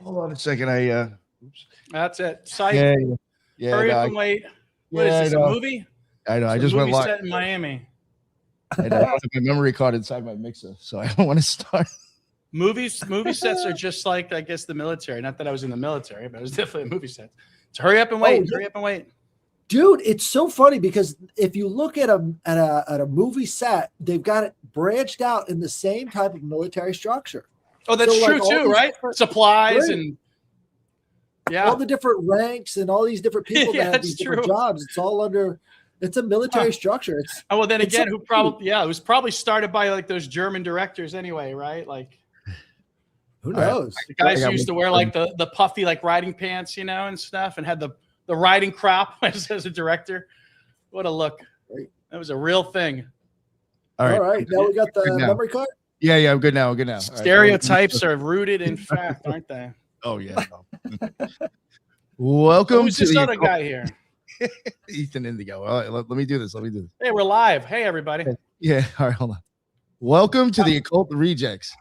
Hold on a second. Oops. That's it. Psych. Yeah. Hurry up and wait. What is this, a movie? I know. It's I just went live. Set in Miami. I don't have my memory card inside my mixer, so I don't want to start. Movie sets are just like, I guess, the military. Not that I was in the military, but it was definitely a movie set. So hurry up and wait. Hurry up and wait. Dude, it's so funny because if you look at a movie set, they've got it branched out in the same type of military structure. Oh, that's true too, right? Supplies and all the different ranks and all these different people that have these different jobs. It's all under. It's a military structure. It's well, then again, it was probably started by like those German directors anyway, right? Like, who knows? The guys who used to wear like the puffy like riding pants, and stuff, and had the riding crop as a director. What a look! That was a real thing. All right. Now we got the memory card. Yeah, I'm good now. Stereotypes are rooted in fact, aren't they? Oh yeah. Welcome Who's to this other guy here? Ethan Indigo. All right, let me do this. Hey, we're live. Hey, everybody. Yeah. All right, hold on. Welcome to the Occult Rejects.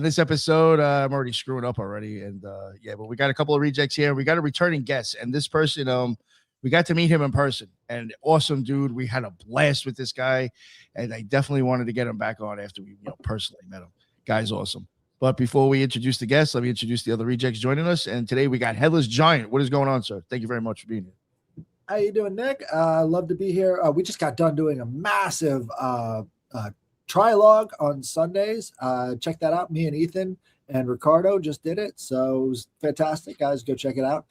This episode, I'm already screwing up already, and but we got a couple of rejects here. We got a returning guest, and this person, we got to meet him in person, and awesome dude. We had a blast with this guy, and I definitely wanted to get him back on after we personally met him. Guy's awesome. But before we introduce the guests, let me introduce the other rejects joining us. And today we got Headless Giant. What is going on, sir? Thank you very much for being here. How you doing, Nick? Love to be here. We just got done doing a massive trilogue on Sundays. Check that out. Me and Ethan and Ricardo just did it. So it was fantastic, guys. Go check it out.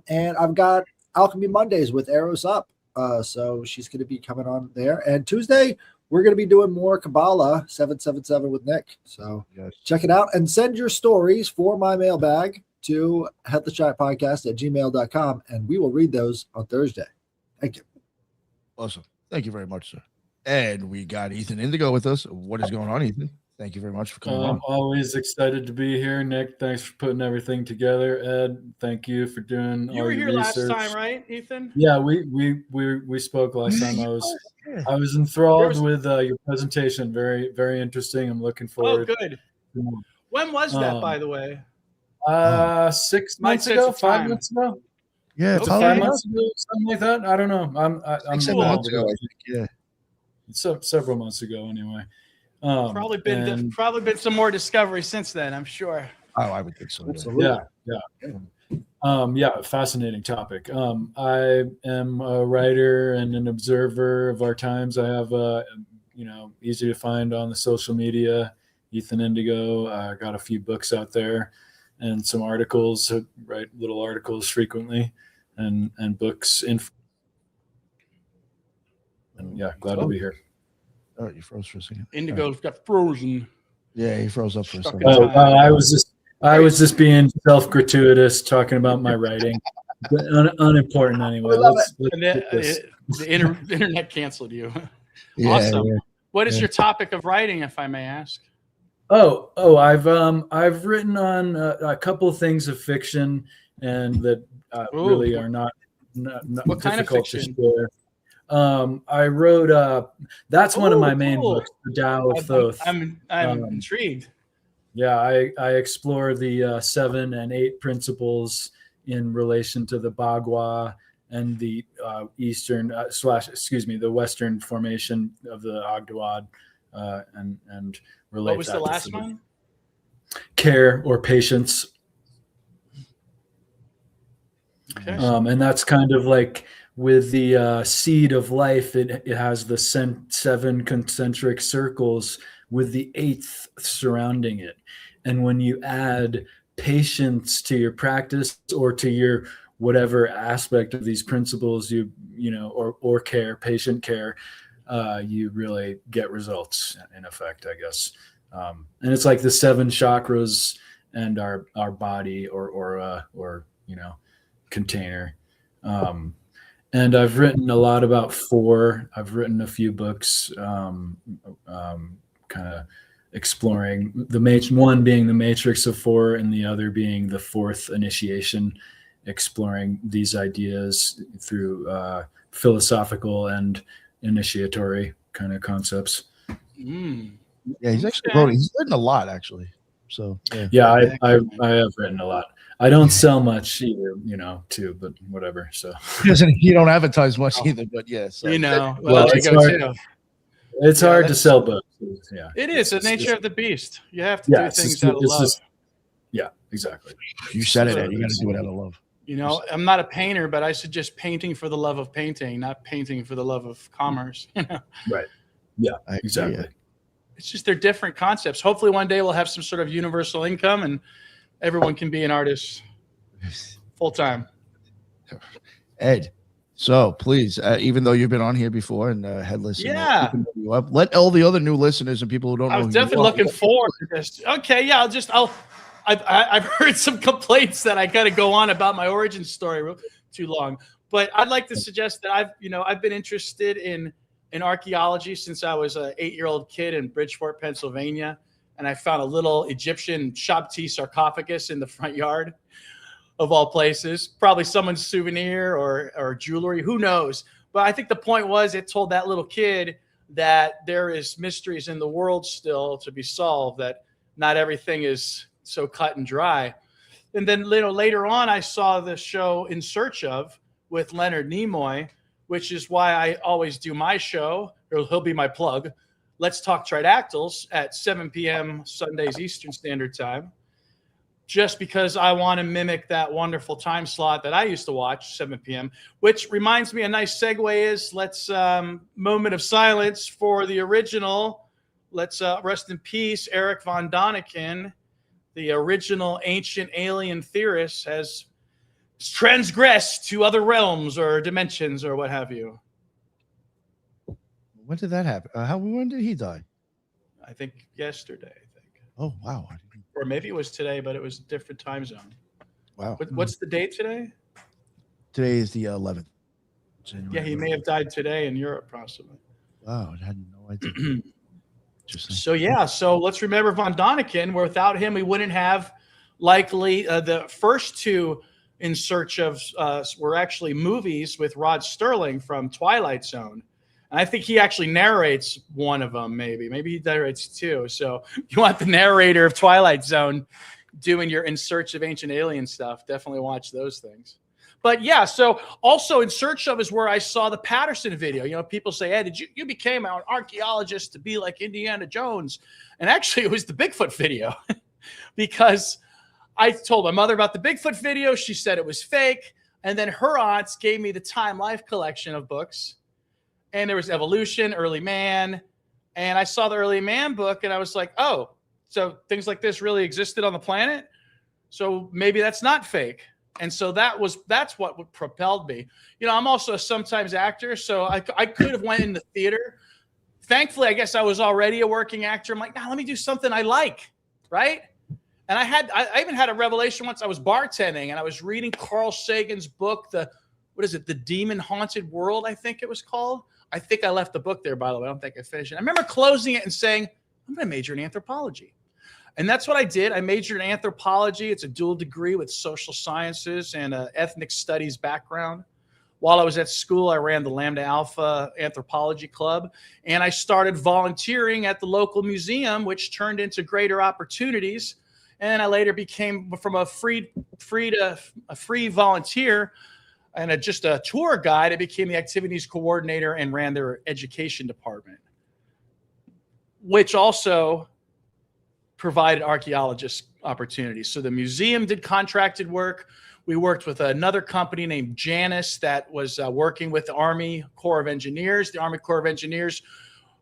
And I've got Alchemy Mondays with Arrows Up. So she's going to be coming on there. And Tuesday, we're going to be doing more Kabbalah 777 with Nick. So check it out and send your stories for my mailbag to headlesshotpodcast@gmail.com, and we will read those on Thursday. Thank you. Awesome. Thank you very much, sir. And we got Ethan Indigo with us. What is going on, Ethan? Thank you very much for coming on. I'm always excited to be here, Nick. Thanks for putting everything together. Ed, thank you for doing all your research. You were here last time, right, Ethan? Yeah, we spoke last time. I was enthralled with your presentation. Very, very interesting. I'm looking forward. Oh, good. When was that, by the way? 6 months ago, 5 months ago. Yeah, it's 5 months ago, something like that. I don't know. I'm 7 months ago, I think. Yeah, so several months ago, anyway. Probably been some more discovery since then, I'm sure. Oh, I would think so. Absolutely. Yeah. Fascinating topic. I am a writer and an observer of our times. I have easy to find on the social media, Ethan Indigo. I got a few books out there and some articles. I write little articles frequently and books and glad to be here. Oh, you froze for a second. Indigo got frozen. Yeah, he froze up for a second. I was just being self-gratuitous, talking about my writing. Unimportant anyway. The internet canceled you. Yeah, awesome. Yeah. What is your topic of writing, if I may ask? I've written on a couple of things of fiction, and that really are not what kind of fiction? To share. I wrote that's one of my main books, The Tao of Thoth. I'm intrigued. Yeah, I explore the 7 and 8 principles in relation to the Bagua and the the Western formation of the Agdawad, and relate. What was the last one? Care or patience. Okay. And that's kind of like with the seed of life, it has the 7 concentric circles with the 8th surrounding it. And when you add patience to your practice or to your whatever aspect of these principles, or care, patient care, you really get results in effect, I guess. And it's like the 7 chakras and our body or container. And I've written a lot about 4. I've written a few books, kind of exploring one being the Matrix of 4, and the other being the 4th initiation, exploring these ideas through philosophical and initiatory kind of concepts. Yeah, he's actually written a lot, actually. So Yeah, I have written a lot. I don't sell much either, too, but whatever. So you don't advertise much either, but yeah. So. Well, there you go too. It's hard to sell books. Yeah, it is the nature of the beast. You have to do things out of love. Yeah, exactly. You said it. You got to do it out of love. I'm not a painter, but I suggest painting for the love of painting, not painting for the love of commerce. Right. Yeah, exactly. It's just they're different concepts. Hopefully one day we'll have some sort of universal income and everyone can be an artist full time. Ed, so please, even though you've been on here before and Headless, you up, let all the other new listeners and people who don't know. I was definitely looking forward to this. Okay, yeah, I've heard some complaints that I got to go on about my origin story too long, but I'd like to suggest that I've been interested in archaeology since I was an 8-year-old kid in Bridgeport, Pennsylvania, and I found a little Egyptian Shabti sarcophagus in the front yard, of all places. Probably someone's souvenir or jewelry, who knows? But I think the point was it told that little kid that there is mysteries in the world still to be solved, that not everything is so cut and dry. And then later on, I saw the show In Search Of with Leonard Nimoy, which is why I always do my show, or he'll be my plug. Let's Talk Tridactyls at 7 p.m. Sundays Eastern Standard Time, just because I want to mimic that wonderful time slot that I used to watch, 7 p.m., which reminds me, a nice segue is let's moment of silence for the original. Let's rest in peace, Eric von Däniken, the original ancient alien theorist, has transgressed to other realms or dimensions or what have you. When did that happen? When did he die? I think yesterday. Oh, wow. Or maybe it was today, but it was a different time zone. Wow. What's the date today? Today is the 11th. January. Yeah, he may have died today in Europe, possibly. Wow, I had no idea. So let's remember von Däniken. Without him, we wouldn't have likely the first two In Search Of were actually movies with Rod Sterling from Twilight Zone. And I think he actually narrates one of them, maybe he narrates two. So you want the narrator of Twilight Zone doing your In Search Of Ancient Alien stuff. Definitely watch those things. But yeah, so also In Search Of is where I saw the Patterson video. People say, Ed, you became an archaeologist to be like Indiana Jones. And actually it was the Bigfoot video because I told my mother about the Bigfoot video. She said it was fake. And then her aunts gave me the Time Life collection of books. And there was Evolution, Early Man. And I saw the Early Man book and I was like, oh, so things like this really existed on the planet? So maybe that's not fake. And so that's what propelled me. I'm also a sometimes actor, so I could have went in the theater. Thankfully, I guess I was already a working actor. I'm like, let me do something I like, right? And I even had a revelation once. I was bartending and I was reading Carl Sagan's book, The Demon Haunted World, I think it was called. I think I left the book there, by the way. I don't think I finished it. I remember closing it and saying, I'm going to major in anthropology. And that's what I did. I majored in anthropology. It's a dual degree with social sciences and an ethnic studies background. While I was at school, I ran the Lambda Alpha Anthropology Club, and I started volunteering at the local museum, which turned into greater opportunities. And I later became, from a free volunteer and just a tour guide, I became the activities coordinator and ran their education department, which also provided archaeologists opportunities. So the museum did contracted work. We worked with another company named Janus that was working with the Army Corps of Engineers. The Army Corps of Engineers,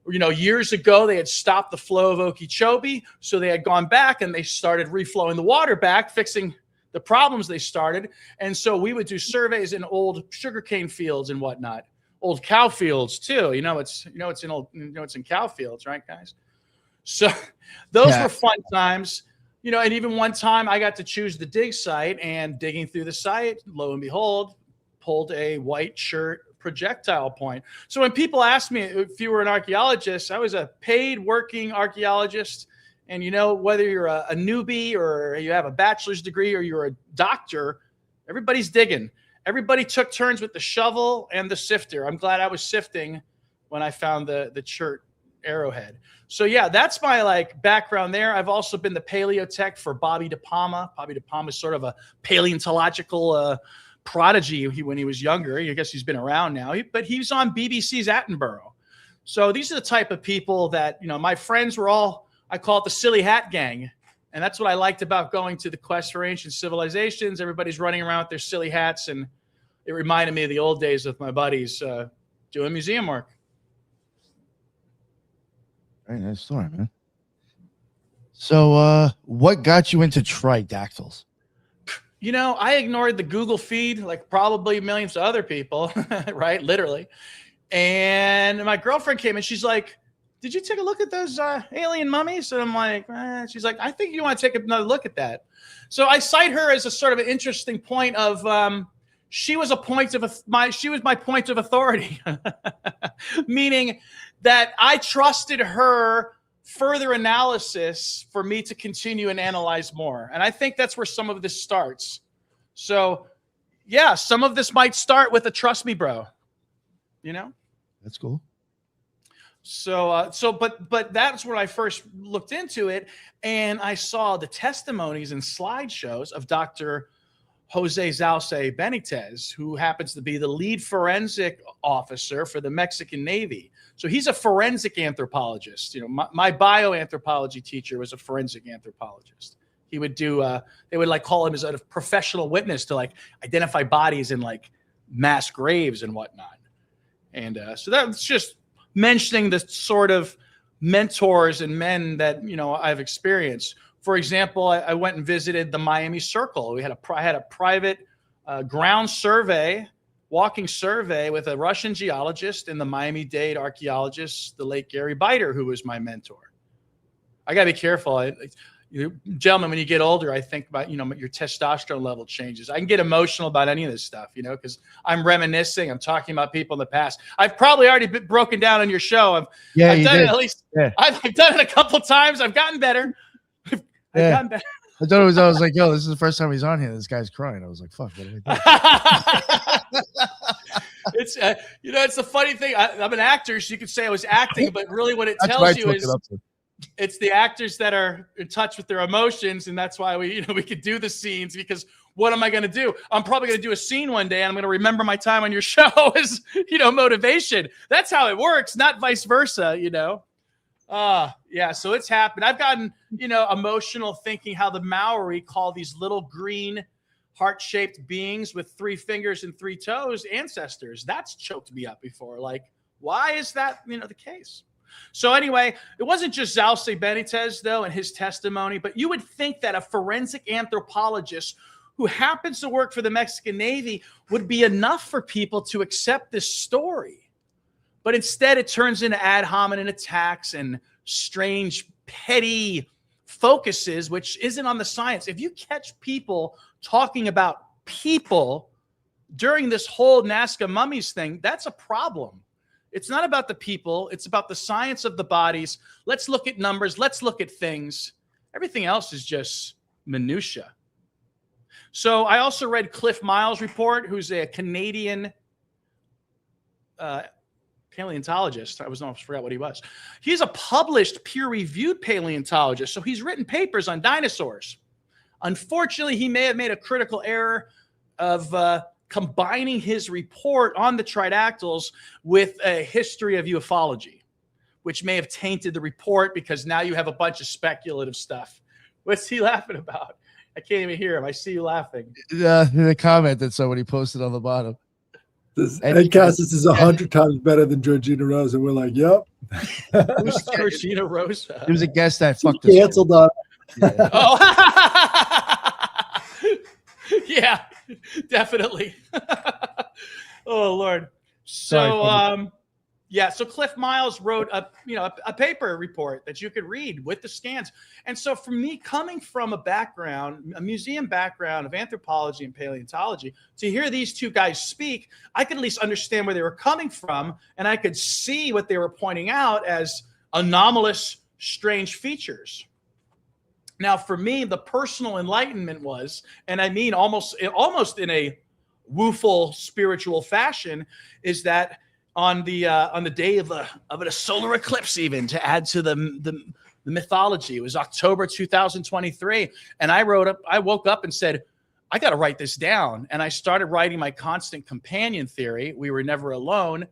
years ago, they had stopped the flow of Okeechobee. So they had gone back and they started reflowing the water back, fixing the problems they started. And so we would do surveys in old sugarcane fields and whatnot, old cow fields too. It's in cow fields, right, guys? So those were fun times, and even one time I got to choose the dig site, and digging through the site, lo and behold, pulled a white shirt projectile point. So when people ask me if you were an archaeologist, I was a paid working archaeologist. And whether you're a newbie or you have a bachelor's degree or you're a doctor, everybody's digging. Everybody took turns with the shovel and the sifter. I'm glad I was sifting when I found the shirt Arrowhead. So yeah, that's my like background there. I've also been the paleotech for Bobby DePalma. Bobby DePalma is sort of a paleontological prodigy when he was younger. I guess he's been around now, but he's on BBC's Attenborough. So these are the type of people that, you know, my friends were all, I call it the silly hat gang. And that's what I liked about going to the Quest for Ancient Civilizations. Everybody's running around with their silly hats, and it reminded me of the old days with my buddies doing museum work. Very nice story, man. So what got you into Tridactyls? You know, I ignored the Google feed like probably millions of other people, right? Literally. And my girlfriend came and she's like, did you take a look at those alien mummies? And I'm like, she's like, I think you want to take another look at that. So I cite her as a sort of an interesting point of she was my point of authority, meaning that I trusted her further analysis for me to continue and analyze more. And I think that's where some of this starts. So yeah, some of this might start with a trust me, bro. You know? That's cool. So, but that's where I first looked into it, and I saw the testimonies and slideshows of Dr. Jose Zalce Benitez, who happens to be the lead forensic officer for the Mexican Navy. So he's a forensic anthropologist. You know, my bioanthropology teacher was a forensic anthropologist. He would do, they would like call him as a professional witness to like identify bodies in like mass graves and whatnot. And so that's just mentioning the sort of mentors and men that, you know, I've experienced. For example, I went and visited the Miami Circle. I had a private ground survey, walking survey with a Russian geologist and the Miami-Dade archaeologist, the late Gary Biter, who was my mentor. I got to be careful. Gentlemen, when you get older, I think about, you know, your testosterone level changes. I can get emotional about any of this stuff, you know, because I'm remaniscing. I'm talking about people in the past. I've probably already been broken down on your show. I've done it at least. Yeah. I've done it a couple times. I've gotten better. I've gotten better. I thought I was like, yo, this is the first time he's on here. This guy's crying. I was like, fuck. What did I do? It's you know, it's a funny thing. I'm an actor, so you could say I was acting, but really what it tells you is it's the actors that are in touch with their emotions, and that's why we could do the scenes, because what am I going to do? I'm probably going to do a scene one day, and I'm going to remember my time on your show as, you know, motivation. That's how it works, not vice versa, you know. Yeah, so it's happened. I've gotten, you know, emotional thinking how the Maori call these little green heart-shaped beings with 3 fingers and 3 toes ancestors. That's choked me up before. Like, why is that, you know, the case? So anyway, it wasn't just Zalce Benitez, though, and his testimony, but you would think that a forensic anthropologist who happens to work for the Mexican Navy would be enough for people to accept this story. But instead, it turns into ad hominem attacks and strange, petty focuses, which isn't on the science. If you catch people talking about people during this whole Nazca mummies thing, that's a problem. It's not about the people. It's about the science of the bodies. Let's look at numbers. Let's look at things. Everything else is just minutia. So I also read Cliff Miles' report, who's a Canadian paleontologist. I forgot what he was. He's a published peer-reviewed paleontologist. So he's written papers on dinosaurs. Unfortunately, he may have made a critical error of combining his report on the Tridactyls with a history of ufology, which may have tainted the report, because now you have a bunch of speculative stuff. What's he laughing about? I can't even hear him. I see you laughing. The comment that somebody posted on the bottom. Ed Casas is 100 times better than Georgina Rosa. We're like, yep. Who's Georgina Rosa? He was a guest that fucked us. Canceled on. Yeah. Oh, yeah, definitely. Oh Lord. So yeah, so Cliff Miles wrote a paper report that you could read with the scans. And so for me, coming from a museum background of anthropology and paleontology, to hear these two guys speak, I could at least understand where they were coming from, and I could see what they were pointing out as anomalous, strange features. Now, for me, the personal enlightenment was, and I mean almost in a woeful spiritual fashion, is that on the day of a solar eclipse, even to add to the mythology. It was October 2023, and I woke up and said, I got to write this down, and I started writing my constant companion theory. We were never alone,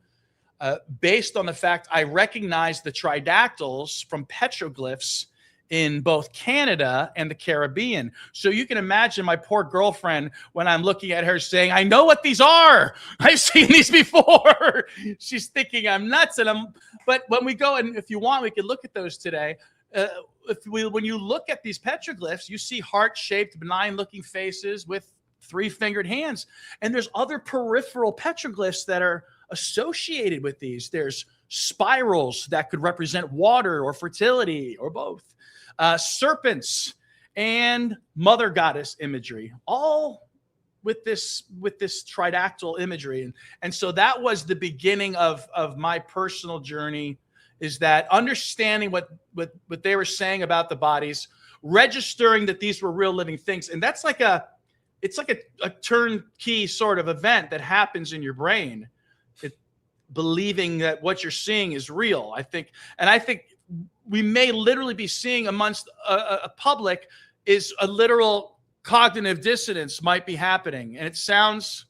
based on the fact I recognized the Tridactyls from petroglyphs in both Canada and the Caribbean. So you can imagine my poor girlfriend when I'm looking at her saying, I know what these are. I've seen these before. She's thinking I'm nuts. But when we go, and if you want, we could look at those today. When you look at these petroglyphs, you see heart-shaped, benign-looking faces with 3-fingered hands. And there's other peripheral petroglyphs that are associated with these. There's spirals that could represent water or fertility or both. Serpents and mother goddess imagery, all with this tridactyl imagery. And so that was the beginning of my personal journey, is that understanding what they were saying about the bodies, registering that these were real living things. And that's like it's like a turnkey sort of event that happens in your brain, believing that what you're seeing is real. I think we may literally be seeing amongst a public is a literal cognitive dissonance might be happening. And it sounds,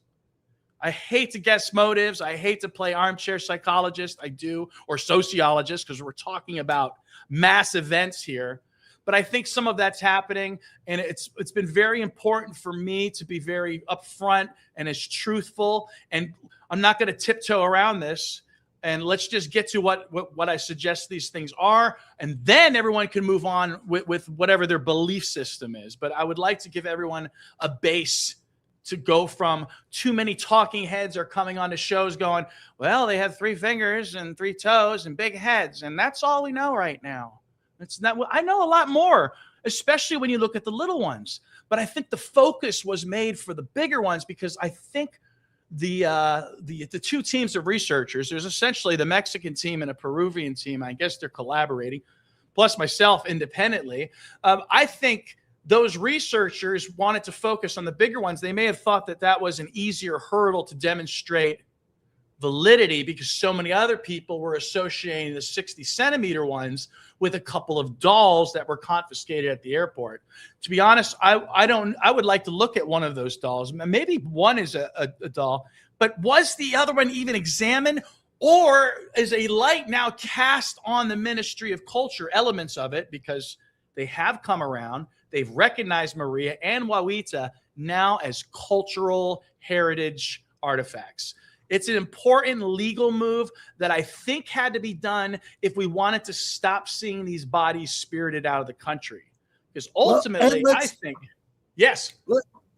I hate to guess motives. I hate to play armchair psychologist. I do, or sociologist, because we're talking about mass events here. But I think some of that's happening. And it's been very important for me to be very upfront and as truthful. And I'm not going to tiptoe around this. And let's just get to what I suggest these things are. And then everyone can move on with whatever their belief system is. But I would like to give everyone a base to go from. Too many talking heads are coming on to shows going, well, they have 3 fingers and 3 toes and big heads. And that's all we know right now. It's not. I know a lot more, especially when you look at the little ones. But I think the focus was made for the bigger ones, because I think the 2 teams of researchers, there's essentially the Mexican team and a Peruvian team. I guess they're collaborating, plus myself independently. I think those researchers wanted to focus on the bigger ones. They may have thought that was an easier hurdle to demonstrate validity, because so many other people were associating the 60-centimeter ones with a couple of dolls that were confiscated at the airport. To be honest, I would like to look at one of those dolls. Maybe one is a doll, but was the other one even examined, or is a light now cast on the Ministry of Culture, elements of it, because they have come around. They've recognized Maria and Wawita now as cultural heritage artifacts. It's an important legal move that I think had to be done if we wanted to stop seeing these bodies spirited out of the country. Because ultimately, I think, yes.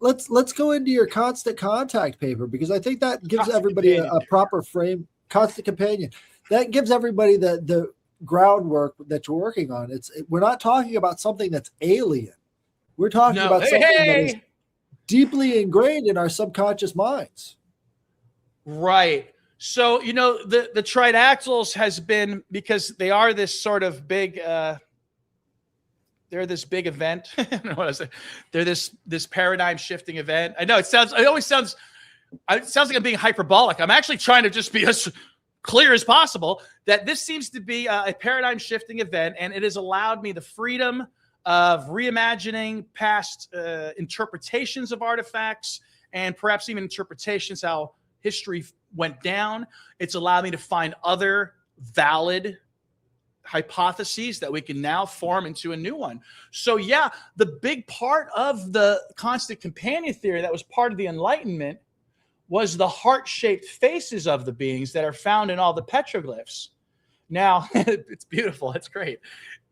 Let's go into your constant contact paper, because I think that gives everybody a proper frame. Constant companion. That gives everybody the groundwork that you're working on. We're not talking about something that's alien. We're talking about something that is deeply ingrained in our subconscious minds. Right. So, the Tridactyls has been, because they are this sort of big, they're this big event. I don't know what I say. They're this paradigm shifting event. I know it always sounds like I'm being hyperbolic. I'm actually trying to just be as clear as possible that this seems to be a paradigm shifting event, and it has allowed me the freedom of reimagining past interpretations of artifacts, and perhaps even interpretations how history went down. It's allowed me to find other valid hypotheses that we can now form into a new one. So yeah, the big part of the constant companion theory that was part of the Enlightenment was the heart-shaped faces of the beings that are found in all the petroglyphs. Now, it's beautiful. It's great.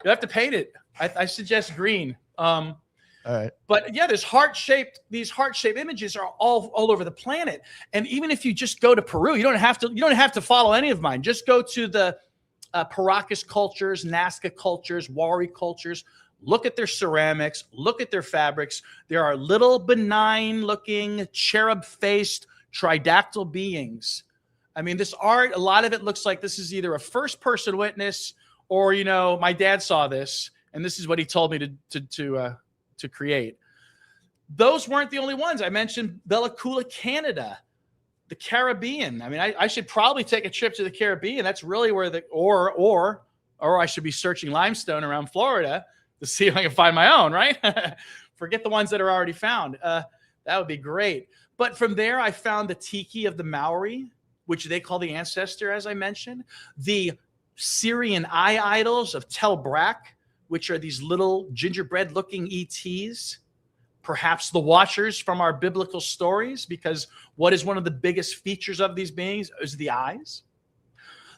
You have to paint it. I suggest green. All right. But yeah, these heart-shaped images are all over the planet. And even if you just go to Peru, you don't have to follow any of mine. Just go to the Paracas cultures, Nazca cultures, Wari cultures. Look at their ceramics. Look at their fabrics. There are little benign-looking, cherub-faced tridactyl beings. I mean, this art, a lot of it looks like this is either a first-person witness or, my dad saw this, and this is what he told me to create. Those weren't the only ones. I mentioned Bella Coola, Canada. the Caribbean. I mean, I should probably take a trip to the Caribbean. That's really where or I should be searching limestone around Florida to see if I can find my own, right? Forget the ones that are already found. That would be great. But from there, I found the tiki of the Maori, which they call the ancestor, as I mentioned. The Syrian eye idols of Tel Brak, which are these little gingerbread-looking ETs. Perhaps the watchers from our biblical stories, because what is one of the biggest features of these beings is the eyes.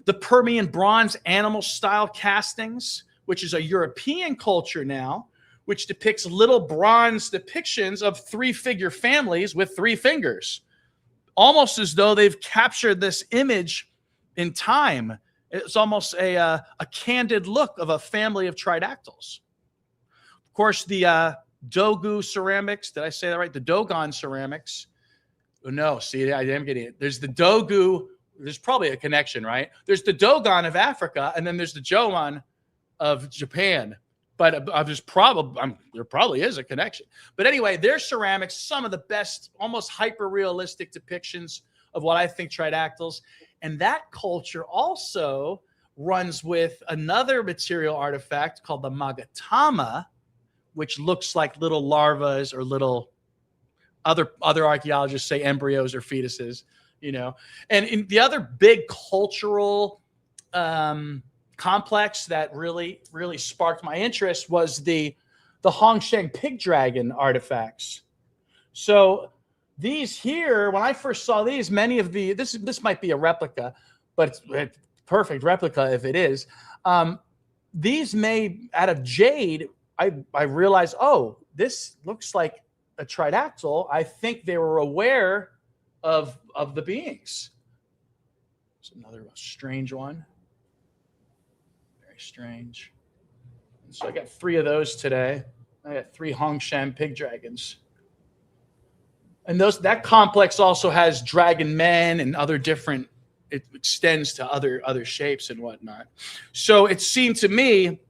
The Permian bronze animal style castings, which is a European culture now, which depicts little bronze depictions of 3-figure families with 3 fingers, almost as though they've captured this image in time. It's almost a candid look of a family of tridactyls. Of course, the Dogu ceramics. Did I say that right? The Dogon ceramics. Oh, no, see, I am getting it. There's the Dogu. There's probably a connection, right? There's the Dogon of Africa, and then there's the Joan of Japan. But there probably is a connection. But anyway, their ceramics, some of the best, almost hyper-realistic depictions of what I think tridactyls. And that culture also runs with another material artifact called the Magatama, which looks like little larvas or little other archaeologists say embryos or fetuses, you know. And in the other big cultural complex that really sparked my interest was the Hongsheng pig dragon artifacts. So these here, when I first saw these, many of this might be a replica, but it's perfect replica if it is. These made out of jade. I realized, oh, this looks like a tridactyl. I think they were aware of the beings. It's another strange one. Very strange. And so I got 3 of those today. I got 3 Hongsheng pig dragons. And that complex also has dragon men and other different, it extends to other shapes and whatnot. So it seemed to me,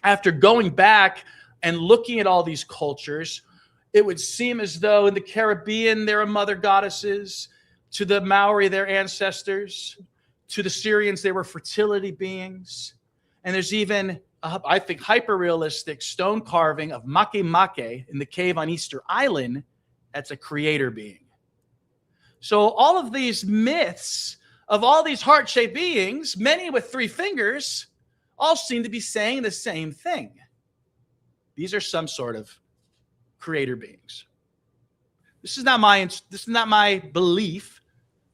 after going back and looking at all these cultures, it would seem as though in the Caribbean, there are mother goddesses. To the Maori, their ancestors. To the Syrians, they were fertility beings. And there's even, I think, hyper-realistic stone carving of Make in the cave on Easter Island. That's a creator being. So all of these myths of all these heart-shaped beings, many with 3 fingers, all seem to be saying the same thing. These are some sort of creator beings. This is not my belief.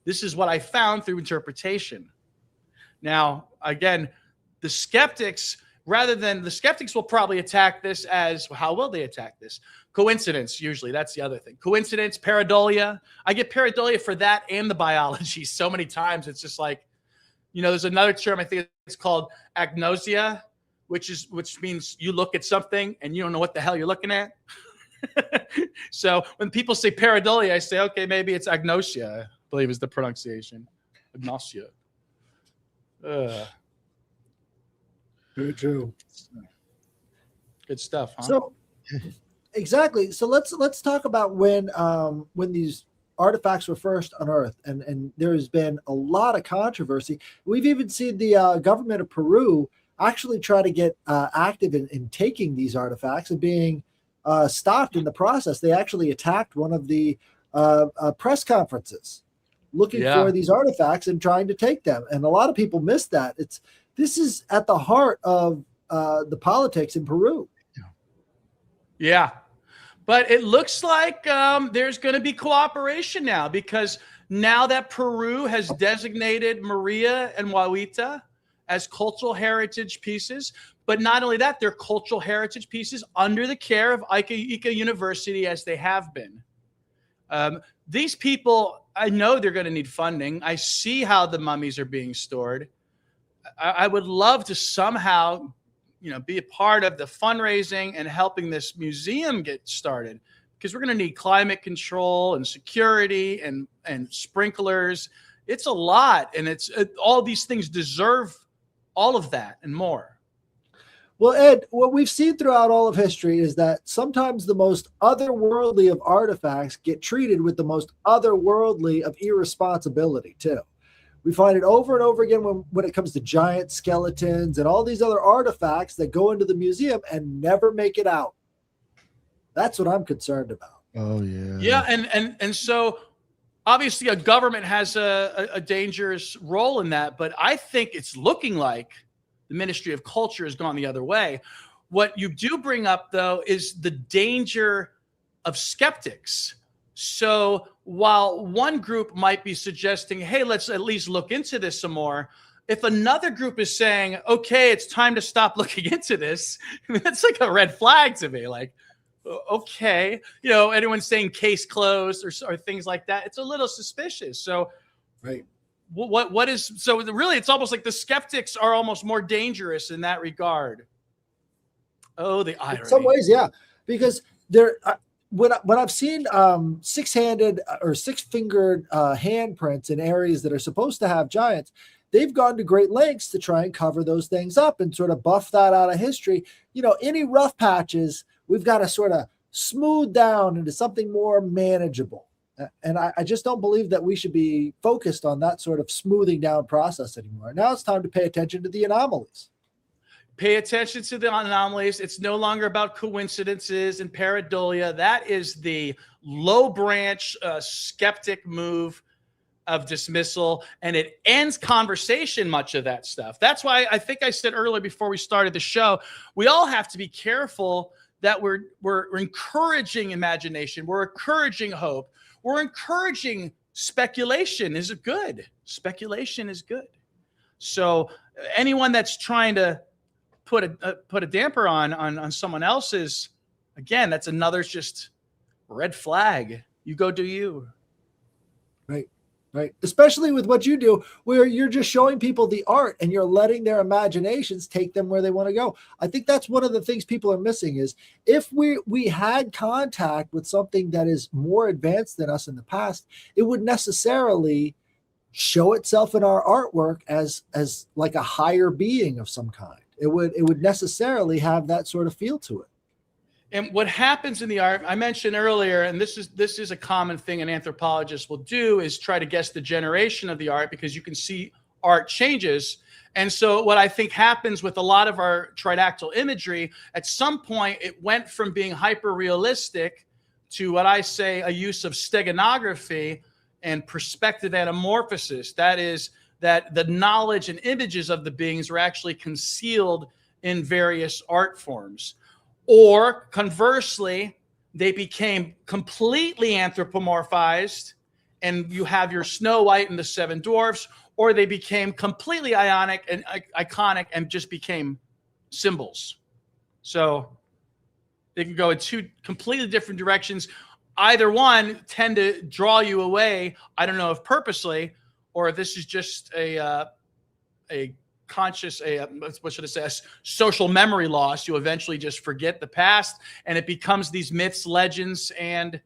This is what I found through interpretation. Now, again, the skeptics will probably attack this as, how will they attack this? Coincidence, usually. That's the other thing. Coincidence, pareidolia. I get pareidolia for that and the biology so many times. It's just like, you know, there's another term, I think it's called agnosia, which means you look at something and you don't know what the hell you're looking at. So when people say pareidolia, I say, okay, maybe it's agnosia, I believe is the pronunciation. Agnosia. Very true. Good stuff, huh? So exactly. So let's talk about when these artifacts were first unearthed, and there has been a lot of controversy. We've even seen the government of Peru actually try to get active in taking these artifacts and being stopped in the process. They actually attacked one of the press conferences looking for these artifacts and trying to take them. And a lot of people missed that. This is at the heart of the politics in Peru. Yeah. But it looks like there's going to be cooperation now, because now that Peru has designated Maria and Huahuita as cultural heritage pieces, but not only that, they're cultural heritage pieces under the care of Ica University, as they have been. These people, I know they're going to need funding. I see how the mummies are being stored. I would love to somehow, be a part of the fundraising and helping this museum get started, because we're going to need climate control and security and sprinklers. It's a lot, and all these things deserve all of that and more. Well, Ed, what we've seen throughout all of history is that sometimes the most otherworldly of artifacts get treated with the most otherworldly of irresponsibility, too. We find it over and over again when it comes to giant skeletons and all these other artifacts that go into the museum and never make it out. That's what I'm concerned about. Oh, yeah. Yeah, and so obviously a government has a dangerous role in that, but I think it's looking like the Ministry of Culture has gone the other way. What you do bring up, though, is the danger of skeptics. So while one group might be suggesting, hey, let's at least look into this some more, if another group is saying, okay, it's time to stop looking into this, that's like a red flag to me. Like, okay, anyone saying case closed or things like that, it's a little suspicious. So, right. What is so really? It's almost like the skeptics are almost more dangerous in that regard. Oh, the irony. In some ways, yeah, because there. When I've seen six-handed or six-fingered handprints in areas that are supposed to have giants, they've gone to great lengths to try and cover those things up and sort of buff that out of history. Any rough patches, we've got to sort of smooth down into something more manageable. And I just don't believe that we should be focused on that sort of smoothing down process anymore. Now it's time to pay attention to the anomalies. Pay attention to the anomalies. It's no longer about coincidences and pareidolia. That is the low branch skeptic move of dismissal, and it ends conversation, much of that stuff. That's why I think I said earlier before we started the show, we all have to be careful that we're encouraging imagination. We're encouraging hope. We're encouraging speculation. Is it good? Speculation is good. So anyone that's trying to put a damper on someone else's, again, that's another just red flag. You go do you. Right. Especially with what you do, where you're just showing people the art and you're letting their imaginations take them where they want to go. I think that's one of the things people are missing is if we had contact with something that is more advanced than us in the past, it would necessarily show itself in our artwork as like a higher being of some kind. It would necessarily have that sort of feel to it. And what happens in the art, I mentioned earlier, and this is a common thing an anthropologist will do, is try to guess the generation of the art because you can see art changes. And so what I think happens with a lot of our tridactyl imagery, at some point it went from being hyper-realistic to what I say a use of steganography and perspective anamorphosis. That is, that the knowledge and images of the beings were actually concealed in various art forms. Or conversely, they became completely anthropomorphized and you have your Snow White and the Seven Dwarfs, or they became completely ionic and iconic and just became symbols. So they can go in two completely different directions. Either one tend to draw you away. I don't know if purposely, or if this is just a conscious, what should I say, a social memory loss. You eventually just forget the past and it becomes these myths, legends, and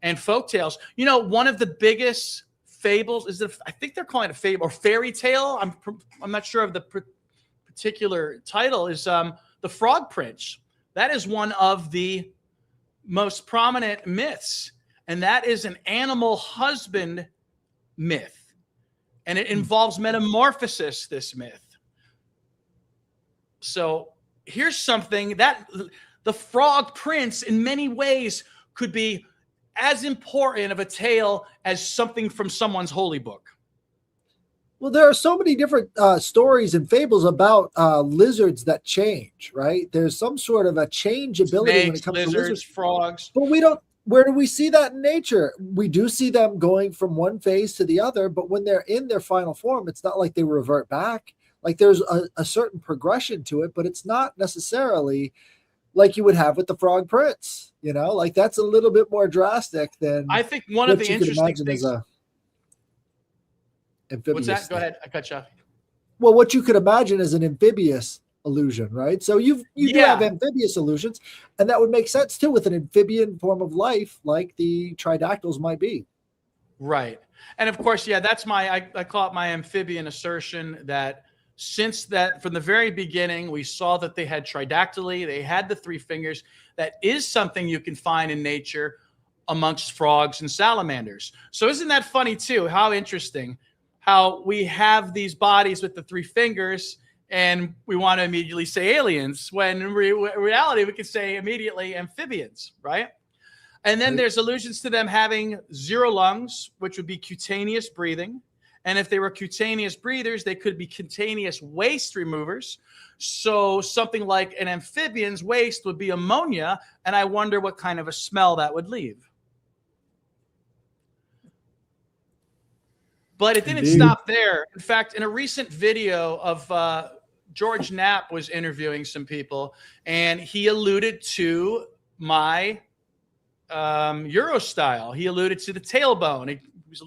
folktales. One of the biggest fables is I think they're calling it a fable or fairy tale. I'm not sure of the particular title, is the Frog Prince. That is one of the most prominent myths, and that is an animal husband myth, and it involves metamorphosis, this myth. So here's something that the Frog Prince in many ways could be as important of a tale as something from someone's holy book. Well, there are so many different stories and fables about lizards that change, right? There's some sort of a changeability when it comes to lizards, frogs. But where do we see that in nature? We do see them going from one phase to the other, but when they're in their final form, it's not like they revert back. Like there's a certain progression to it, but it's not necessarily like you would have with the Frog Prince. Like that's a little bit more drastic than I think one of the interesting things. What's that? Go ahead. I cut you off. Well, what you could imagine is an amphibious illusion, right? So you do have amphibious illusions, and that would make sense too with an amphibian form of life like the Tridactyls might be. Right. And of course, that's I call it my amphibian assertion that since that, from the very beginning, we saw that they had tridactyly, they had the 3 fingers. That is something you can find in nature amongst frogs and salamanders. So isn't that funny too? How interesting how we have these bodies with the 3 fingers and we want to immediately say aliens, when in reality we could say immediately amphibians, right? And then there's allusions to them having 0 lungs, which would be cutaneous breathing. And if they were cutaneous breathers, they could be cutaneous waste removers. So something like an amphibian's waste would be ammonia, and I wonder what kind of a smell that would leave. But it didn't stop there. In fact, in a recent video of George Knapp was interviewing some people, and he alluded to my Euro style. He alluded to the tailbone. He was a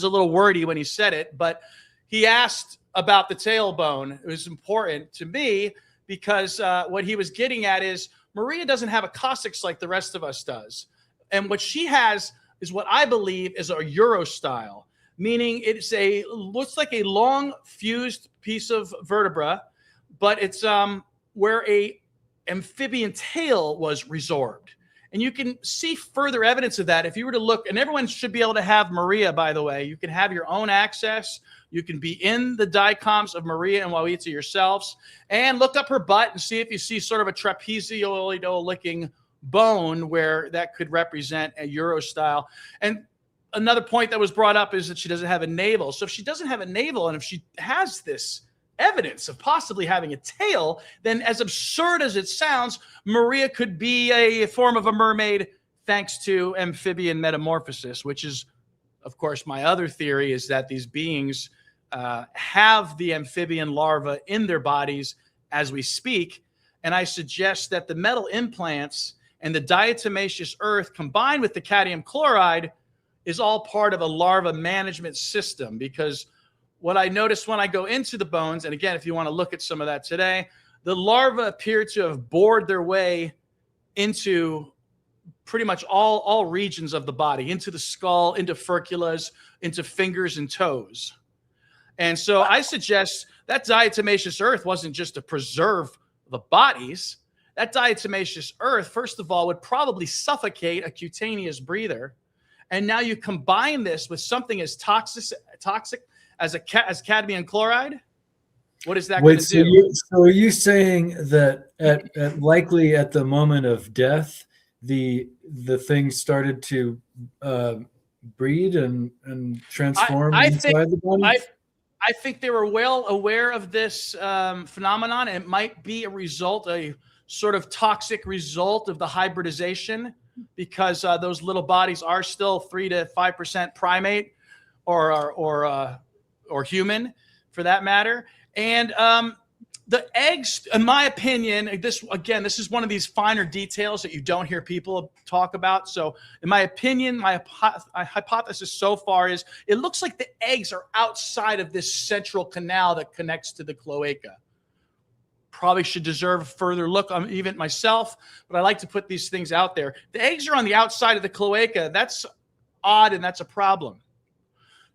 little wordy when he said it, but he asked about the tailbone. It was important to me because what he was getting at is Maria doesn't have a coccyx like the rest of us does. And what she has is what I believe is a Euro style, meaning looks like a long fused piece of vertebra, but it's where a amphibian tail was resorbed. And you can see further evidence of that if you were to look, and everyone should be able to have Maria, by the way. You can have your own access. You can be in the dicoms of Maria and Wawita yourselves and look up her butt and see if you see sort of a trapezoidal-looking bone where that could represent a Euro style. And another point that was brought up is that she doesn't have a navel. So if she doesn't have a navel, and if she has this evidence of possibly having a tail, then as absurd as it sounds, Maria could be a form of a mermaid thanks to amphibian metamorphosis, which is, of course, my other theory is that these beings have the amphibian larva in their bodies as we speak. And I suggest that the metal implants and the diatomaceous earth combined with the cadmium chloride is all part of a larva management system, because what I noticed when I go into the bones, and again, if you want to look at some of that today, the larvae appear to have bored their way into pretty much all regions of the body, into the skull, into furculas, into fingers and toes. And so I suggest that diatomaceous earth wasn't just to preserve the bodies. That diatomaceous earth, first of all, would probably suffocate a cutaneous breather. And now you combine this with something as toxic as cadmium chloride. What is that going to do? So are you saying that likely at the moment of death, the thing started to breed and transform inside the body? I think they were well aware of this phenomenon. It might be a sort of toxic result of the hybridization, because those little bodies are still 3 to 5% primate or human for that matter. And the eggs, in my opinion, this is one of these finer details that you don't hear people talk about. So in my opinion, my hypothesis so far is it looks like the eggs are outside of this central canal that connects to the cloaca. Probably should deserve a further look on even myself, but I like to put these things out there. The eggs are on the outside of the cloaca. That's odd, and that's a problem.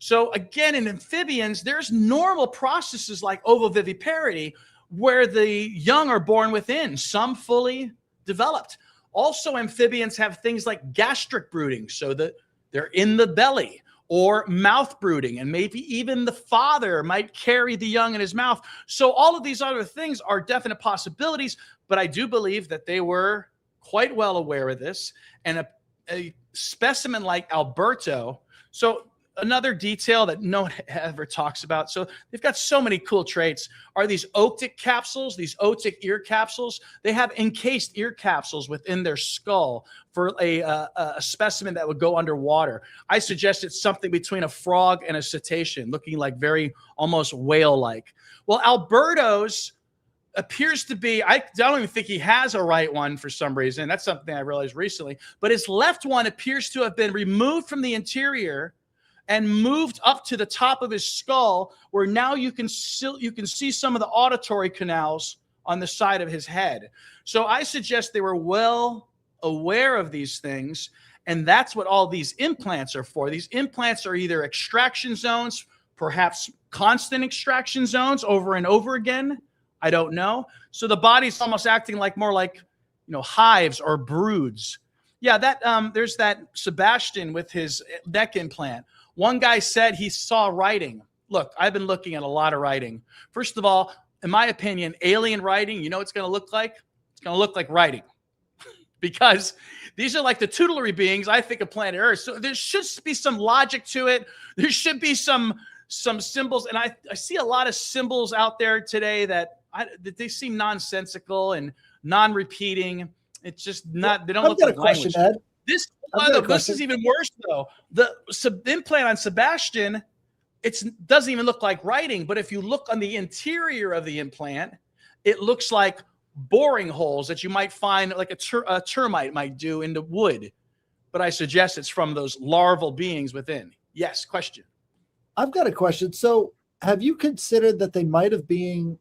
So again, in amphibians, there's normal processes like ovoviviparity where the young are born within, some fully developed. Also, amphibians have things like gastric brooding, so that they're in the belly, or mouth brooding, and maybe even the father might carry the young in his mouth. So all of these other things are definite possibilities, but I do believe that they were quite well aware of this. And a specimen like Alberto, so another detail that no one ever talks about, so they've got so many cool traits, are these otic capsules, these otic ear capsules. They have encased ear capsules within their skull for a specimen that would go underwater. I suggest it's something between a frog and a cetacean, looking like very almost whale-like. Well, Alberto's appears to be, I don't even think he has a right one for some reason. That's something I realized recently. But his left one appears to have been removed from the interior and moved up to the top of his skull, where now you can see some of the auditory canals on the side of his head. So I suggest they were well aware of these things, and that's what all these implants are for. These implants are either extraction zones, perhaps constant extraction zones over and over again? I don't know. So the body's almost acting more like, hives or broods. Yeah, that there's that Sebastian with his neck implant. One guy said he saw writing. Look, I've been looking at a lot of writing. First of all, in my opinion, alien writing, you know what it's going to look like? It's going to look like writing. Because these are like the tutelary beings, I think, of planet Earth. So there should be some logic to it. There should be some symbols. And I see a lot of symbols out there today that they seem nonsensical and non-repeating. It's just not, they don't look like language. Ed. This is even worse, though. The implant on Sebastian, it doesn't even look like writing. But if you look on the interior of the implant, it looks like boring holes that you might find like a termite might do into wood. But I suggest it's from those larval beings within. Yes, question. I've got a question. So have you considered that they might have been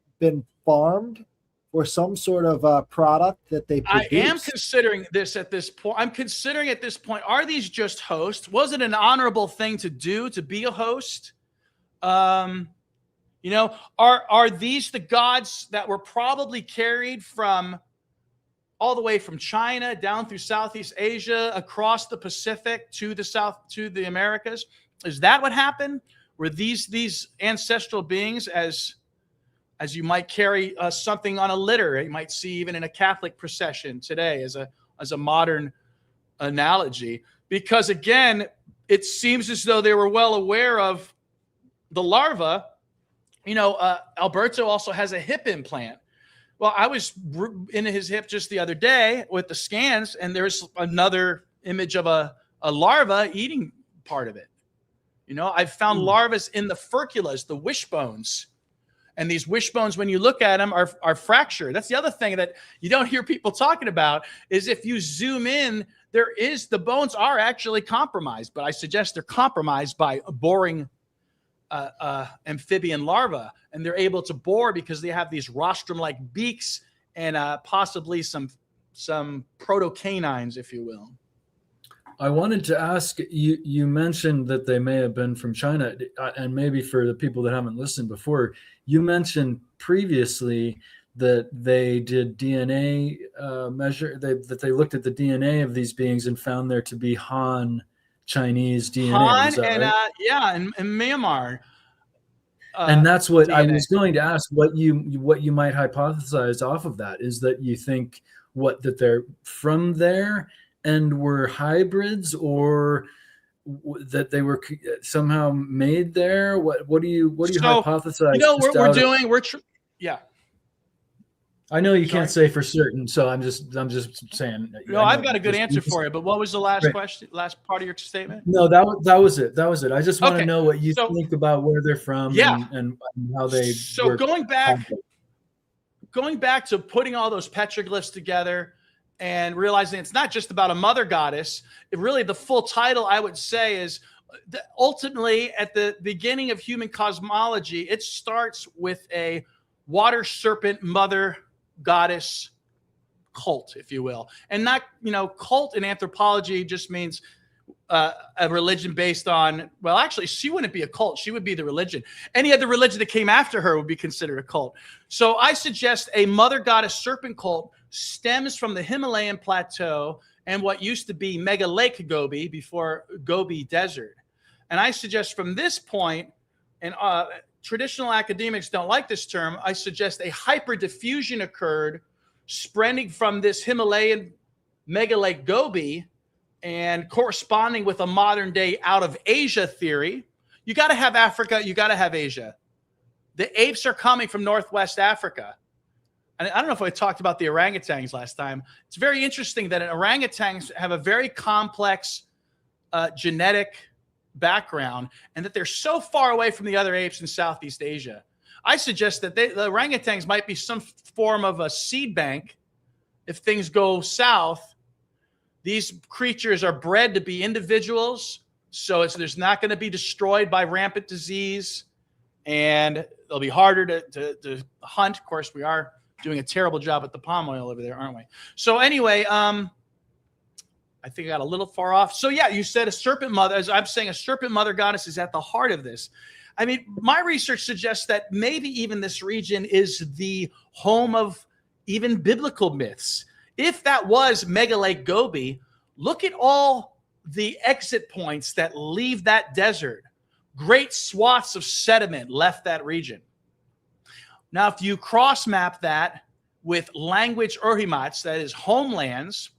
farmed for some sort of product that they produce? I am considering this at this point. I'm considering at this point, are these just hosts? Was it an honorable thing to do to be a host? Are these the gods that were probably carried from all the way from China down through Southeast Asia, across the Pacific to the South, to the Americas? Is that what happened? Were these ancestral beings, as you might carry something on a litter, you might see even in a Catholic procession today as a modern analogy? Because again, it seems as though they were well aware of the larva. Alberto also has a hip implant. Well, I was in his hip just the other day with the scans, and there's another image of a larva eating part of it. I've found larvas in the furculas, the wishbones. And these wishbones, when you look at them, are fractured. That's the other thing that you don't hear people talking about, is if you zoom in, the bones are actually compromised. But I suggest they're compromised by boring amphibian larvae, and they're able to bore because they have these rostrum-like beaks and possibly some proto-canines, if you will. I wanted to ask you. You mentioned that they may have been from China, and maybe for the people that haven't listened before, you mentioned previously that they did DNA that they looked at the DNA of these beings and found there to be Han Chinese DNA. Han and right? And Myanmar. And that's what DNA. I was going to ask. What you might hypothesize off of that is that you think that they're from there and were hybrids, or that they were somehow made there. What do you hypothesize? Yeah. I know you can't say for certain, so I'm just saying. No, I've got a good answer for you. But what was the last question? Last part of your statement? No, that was it. I just want to know what you think about where they're from, and how they. So going back to putting all those petroglyphs together and realizing it's not just about a mother goddess. Really, the full title, I would say, is ultimately at the beginning of human cosmology, it starts with a water serpent mother goddess cult, if you will. And not, cult in anthropology just means a religion based on, well, actually, she wouldn't be a cult. She would be the religion. Any other religion that came after her would be considered a cult. So I suggest a mother goddess serpent cult stems from the Himalayan plateau and what used to be Mega Lake Gobi before Gobi Desert. And I suggest from this point, and traditional academics don't like this term, I suggest a hyperdiffusion occurred spreading from this Himalayan Mega Lake Gobi and corresponding with a modern day out of Asia theory. You got to have Africa, you got to have Asia. The apes are coming from Northwest Africa. And I don't know if I talked about the orangutans last time. It's very interesting that orangutans have a very complex genetic background, and that they're so far away from the other apes in Southeast Asia. I suggest that the orangutans might be some form of a seed bank. If things go south, these creatures are bred to be individuals, so there's not going to be destroyed by rampant disease, and they'll be harder to hunt. Of course, we are doing a terrible job at the palm oil over there, aren't we? So anyway, I think I got a little far off. So yeah, you said a serpent mother. As I'm saying, a serpent mother goddess is at the heart of this. I mean, my research suggests that maybe even this region is the home of even biblical myths. If that was Mega Lake Gobi, look at all the exit points that leave that desert. Great swaths of sediment left that region. Now, if you cross-map that with language Urhimats, that is homelands,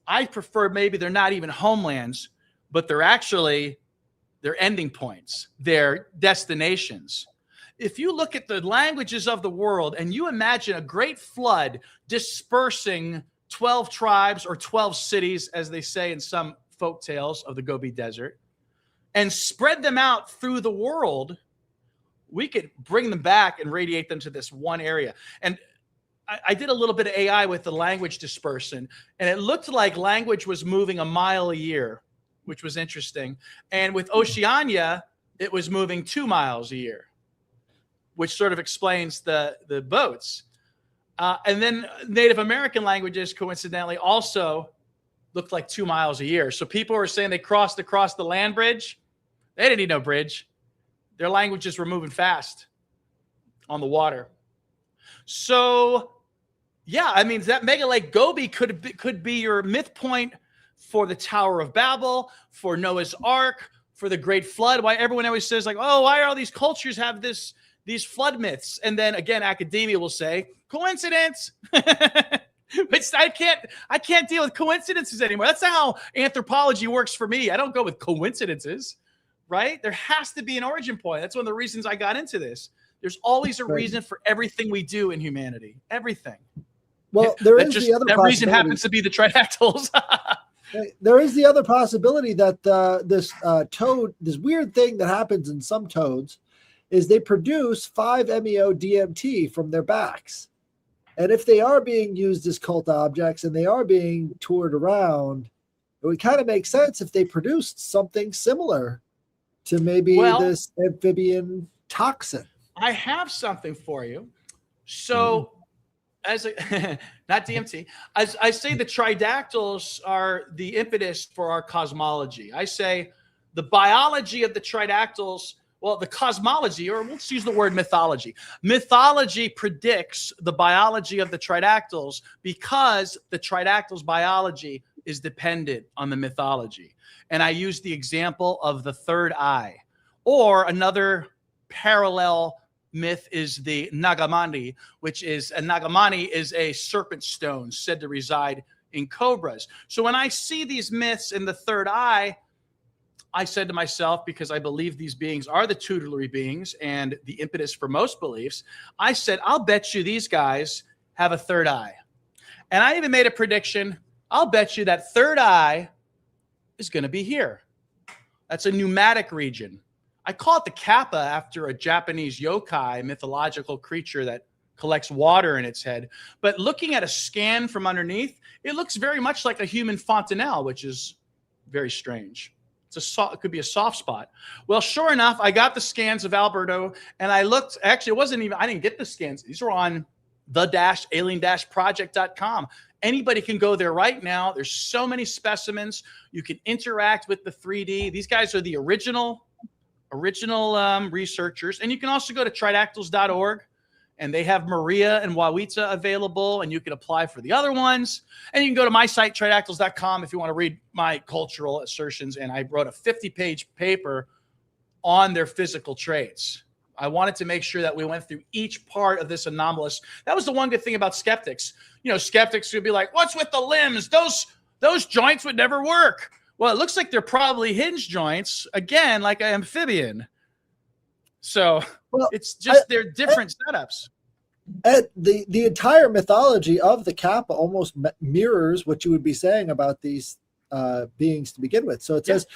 I prefer maybe they're not even homelands, but they're actually their ending points, their destinations. If you look at the languages of the world and you imagine a great flood dispersing 12 tribes or 12 cities, as they say in some folk tales of the Gobi Desert, and spread them out through the world, we could bring them back and radiate them to this one area. And I did a little bit of AI with the language dispersion, and it looked like language was moving a mile a year, which was interesting. And with Oceania, it was moving 2 miles a year, which sort of explains the boats. And then Native American languages, coincidentally, also looked like 2 miles a year. So people were saying they crossed across the land bridge. They didn't need no bridge. Their languages were moving fast on the water. So, yeah, I mean, that Mega Lake Gobi could be your myth point for the Tower of Babel, for Noah's Ark, for the Great Flood. Why everyone always says, like, oh, why are all these cultures have these flood myths? And then again, academia will say, coincidence. But I can't deal with coincidences anymore. That's not how anthropology works for me. I don't go with coincidences, right? There has to be an origin point. That's one of the reasons I got into this. There's always a reason for everything we do in humanity. Everything. Well, there is the other that reason happens to be the Tridactyls. There is the other possibility that this toad, this weird thing that happens in some toads, is they produce 5-MeO-DMT from their backs. And if they are being used as cult objects and they are being toured around, it would kind of make sense if they produced something similar to maybe this amphibian toxin. I have something for you. So, not DMT, as I say, the Tridactyls are the impetus for our cosmology. I say the biology of the Tridactyls, well, the cosmology, or let's use the word mythology. Mythology predicts the biology of the Tridactyls because the Tridactyls' biology is dependent on the mythology. And I use the example of the third eye. Or another parallel myth is the Nagamani, which is a Nagamani is a serpent stone said to reside in cobras. So when I see these myths in the third eye, I said to myself, because I believe these beings are the tutelary beings and the impetus for most beliefs, I said, I'll bet you these guys have a third eye. And I even made a prediction. I'll bet you that third eye is going to be here. That's a pneumatic region. I call it the kappa after a Japanese yokai mythological creature that collects water in its head. But looking at a scan from underneath, it looks very much like a human fontanelle, which is very strange. It could be a soft spot. Well, sure enough, I got the scans of Alberto, and I looked. Actually, I didn't get the scans. These are on the-alien-project.com. Anybody can go there right now. There's so many specimens. You can interact with the 3D. These guys are the original researchers. And you can also go to tridactyls.org, and they have Maria and Wawita available, and you can apply for the other ones. And you can go to my site, tridactyls.com, if you want to read my cultural assertions. And I wrote a 50-page paper on their physical traits. I wanted to make sure that we went through each part of this anomalous. That was the one good thing about skeptics. You know, skeptics would be like, what's with the limbs? Those joints would never work. Well, it looks like they're probably hinge joints, again, like an amphibian. So it's just they're different setups. Ed, the entire mythology of the Kappa almost mirrors what you would be saying about these beings to begin with. So it says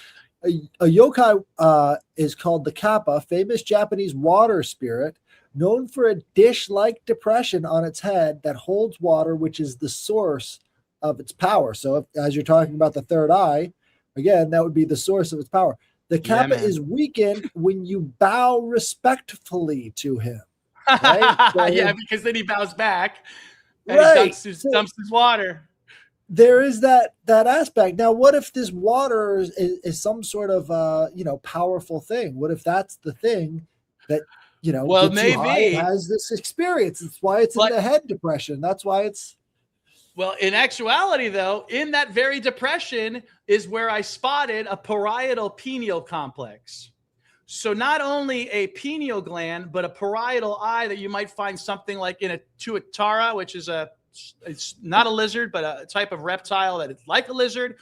a yokai is called the Kappa, famous Japanese water spirit, known for a dish-like depression on its head that holds water, which is the source of its power. So as you're talking about the third eye, again, that would be the source of its power. The Kappa is weakened when you bow respectfully to him. Right? So, yeah, because then he bows back and he dumps his water. there is that aspect. Now, what if this water is some sort of powerful thing? What if that's the thing that Well, gets you high and maybe. has this experience? It's why it's in the head depression. That's why it's. Well, in actuality, though, in that very depression is where I spotted a parietal pineal complex. So not only a pineal gland, but a parietal eye that you might find something like in a tuatara, which is it's not a lizard, but a type of reptile that is like a lizard.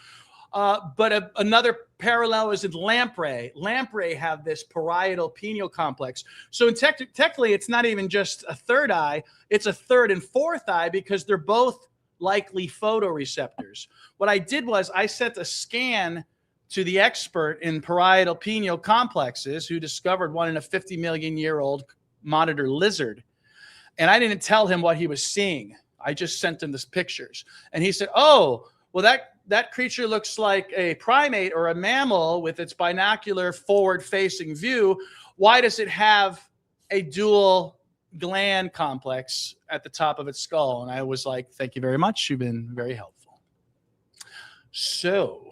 But another parallel is in lamprey. Lamprey have this parietal pineal complex. So technically, it's not even just a third eye. It's a third and fourth eye because they're both likely photoreceptors. What I did was I sent a scan to the expert in parietal pineal complexes who discovered one in a 50 million year old monitor lizard. And I didn't tell him what he was seeing. I just sent him the pictures. And he said, oh, well, that creature looks like a primate or a mammal with its binocular forward-facing view. Why does it have a dual gland complex at the top of its skull? And I was like, thank you very much. You've been very helpful. So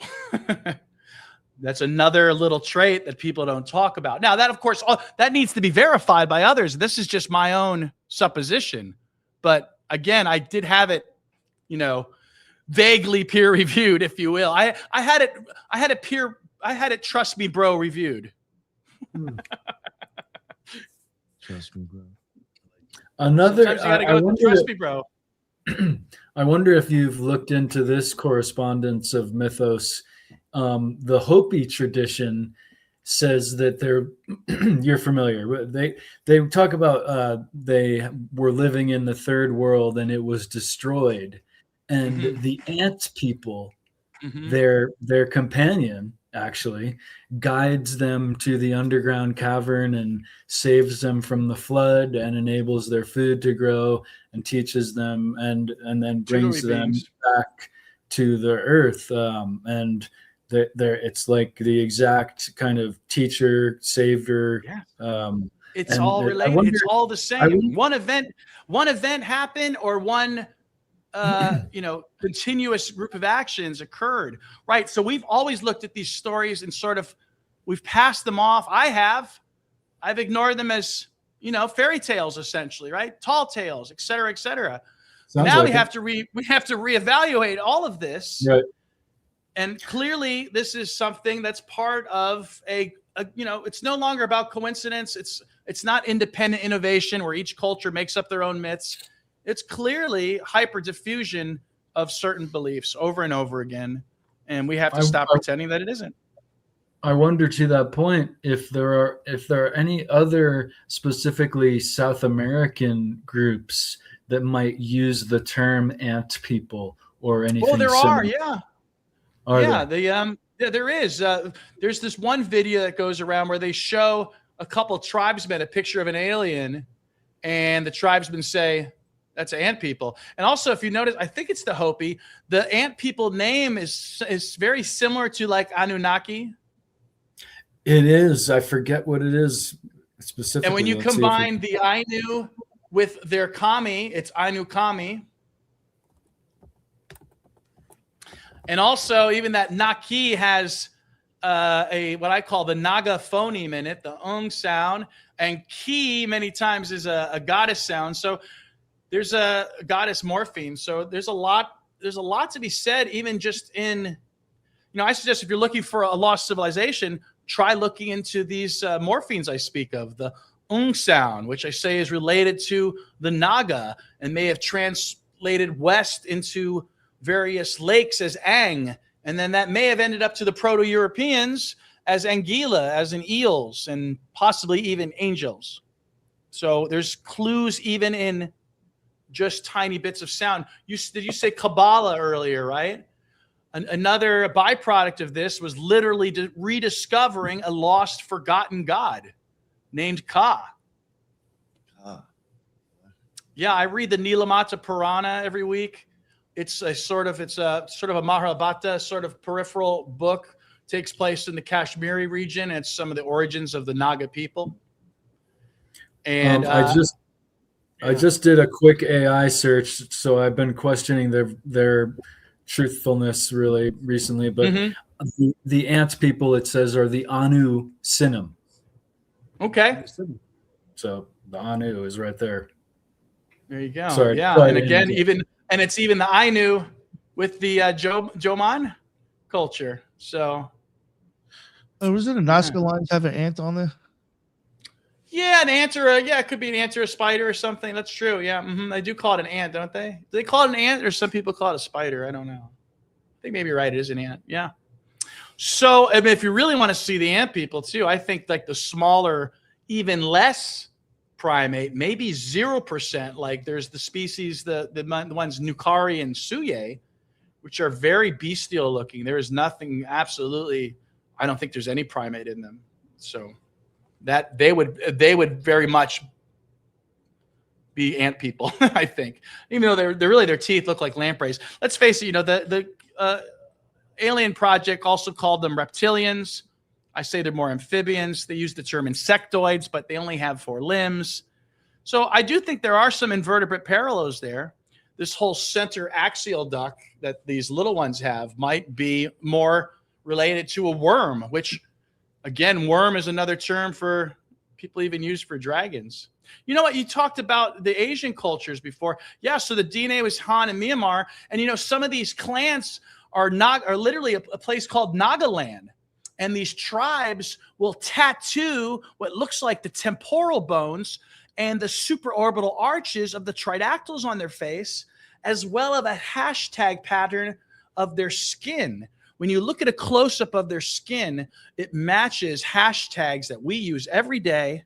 that's another little trait that people don't talk about. Now, that, of course, that needs to be verified by others. This is just my own supposition. But again, I did have it, vaguely peer reviewed, if you will. I had it trust me, bro, reviewed. Trust me, bro. Sometimes you gotta go with the trust me, bro. I wonder if you've looked into this correspondence of mythos. The Hopi tradition says that you're familiar. They talk about they were living in the third world and it was destroyed, and the ant people, their companion actually guides them to the underground cavern and saves them from the flood and enables their food to grow and teaches them and then brings them back to the earth. And it's like the exact kind of teacher savior. It's all related. It's all the same. One event happened, or one continuous group of actions occurred, right? So we've always looked at these stories and sort of we've passed them off. I've ignored them as fairy tales, essentially, right? Tall tales, et cetera, et cetera. Now we have to reevaluate all of this, right? And clearly, this is something that's part of it's no longer about coincidence. It's not independent innovation where each culture makes up their own myths. It's clearly hyper diffusion of certain beliefs over and over again, and we have to stop pretending that it isn't. I wonder, to that point, if there are any other specifically South American groups that might use the term ant people or anything. Oh, there similar. are, yeah. There is. There's this one video that goes around where they show a couple tribesmen a picture of an alien, and the tribesmen say, that's ant people. And also, if you notice, I think it's the Hopi. The ant people name is very similar to like Anunnaki. It is. I forget what it is specifically. And when you combine the Ainu with their kami, it's Ainu kami. And also, even that Naki has what I call the Naga phoneme in it, the ung sound, and ki many times is a goddess sound. So there's a goddess morpheme. So there's a lot to be said, even just in, I suggest if you're looking for a lost civilization, try looking into these morphemes I speak of, the ung sound, which I say is related to the Naga and may have translated west into various lakes as Ang, and then that may have ended up to the Proto-Europeans as Anguilla, as in eels, and possibly even angels. So there's clues even in just tiny bits of sound. Did you say Kabbalah earlier, right? Another byproduct of this was literally rediscovering a lost, forgotten god named Ka. Yeah, I read the Nilamata Purana every week. It's a sort of a Mahabharata sort of peripheral book. Takes place in the Kashmiri region. It's some of the origins of the Naga people. And I just did a quick AI search, so I've been questioning their truthfulness really recently, but Mm-hmm. the ant people, it says, are the Anu Sinum. Okay. So the Anu is right there. There you go. Sorry. Yeah. And again, it's even the Ainu with the Joman culture. So. Was it a Nazca lines have an ant on there? Yeah, an ant or it could be an ant or a spider or something. That's true. Yeah. They do call it an ant, don't they? Do they call it an ant or some people call it a spider? I don't know. I think maybe you're right. It is an ant. Yeah. So, I mean, if you really want to see the ant people too, I think like the smaller, even less primate, maybe 0%. Like there's the species, the ones Nukari and Suye, which are very bestial looking. There is nothing absolutely. I don't think there's any primate in them. So that they would very much be ant people, I think. Even though they're really their teeth look like lampreys. Let's face it. The Alien Project also called them reptilians. I say they're more amphibians. They use the term insectoids, but they only have 4 limbs. So I do think there are some invertebrate parallels there. This whole center axial duct that these little ones have might be more related to a worm, which, again, worm is another term for people even use for dragons. You know what? You talked about the Asian cultures before. Yeah, so the DNA was Han and Myanmar. And, some of these clans are literally a place called Nagaland. And these tribes will tattoo what looks like the temporal bones and the supraorbital arches of the tridactyls on their face, as well as a hashtag pattern of their skin. When you look at a close-up of their skin, it matches hashtags that we use every day,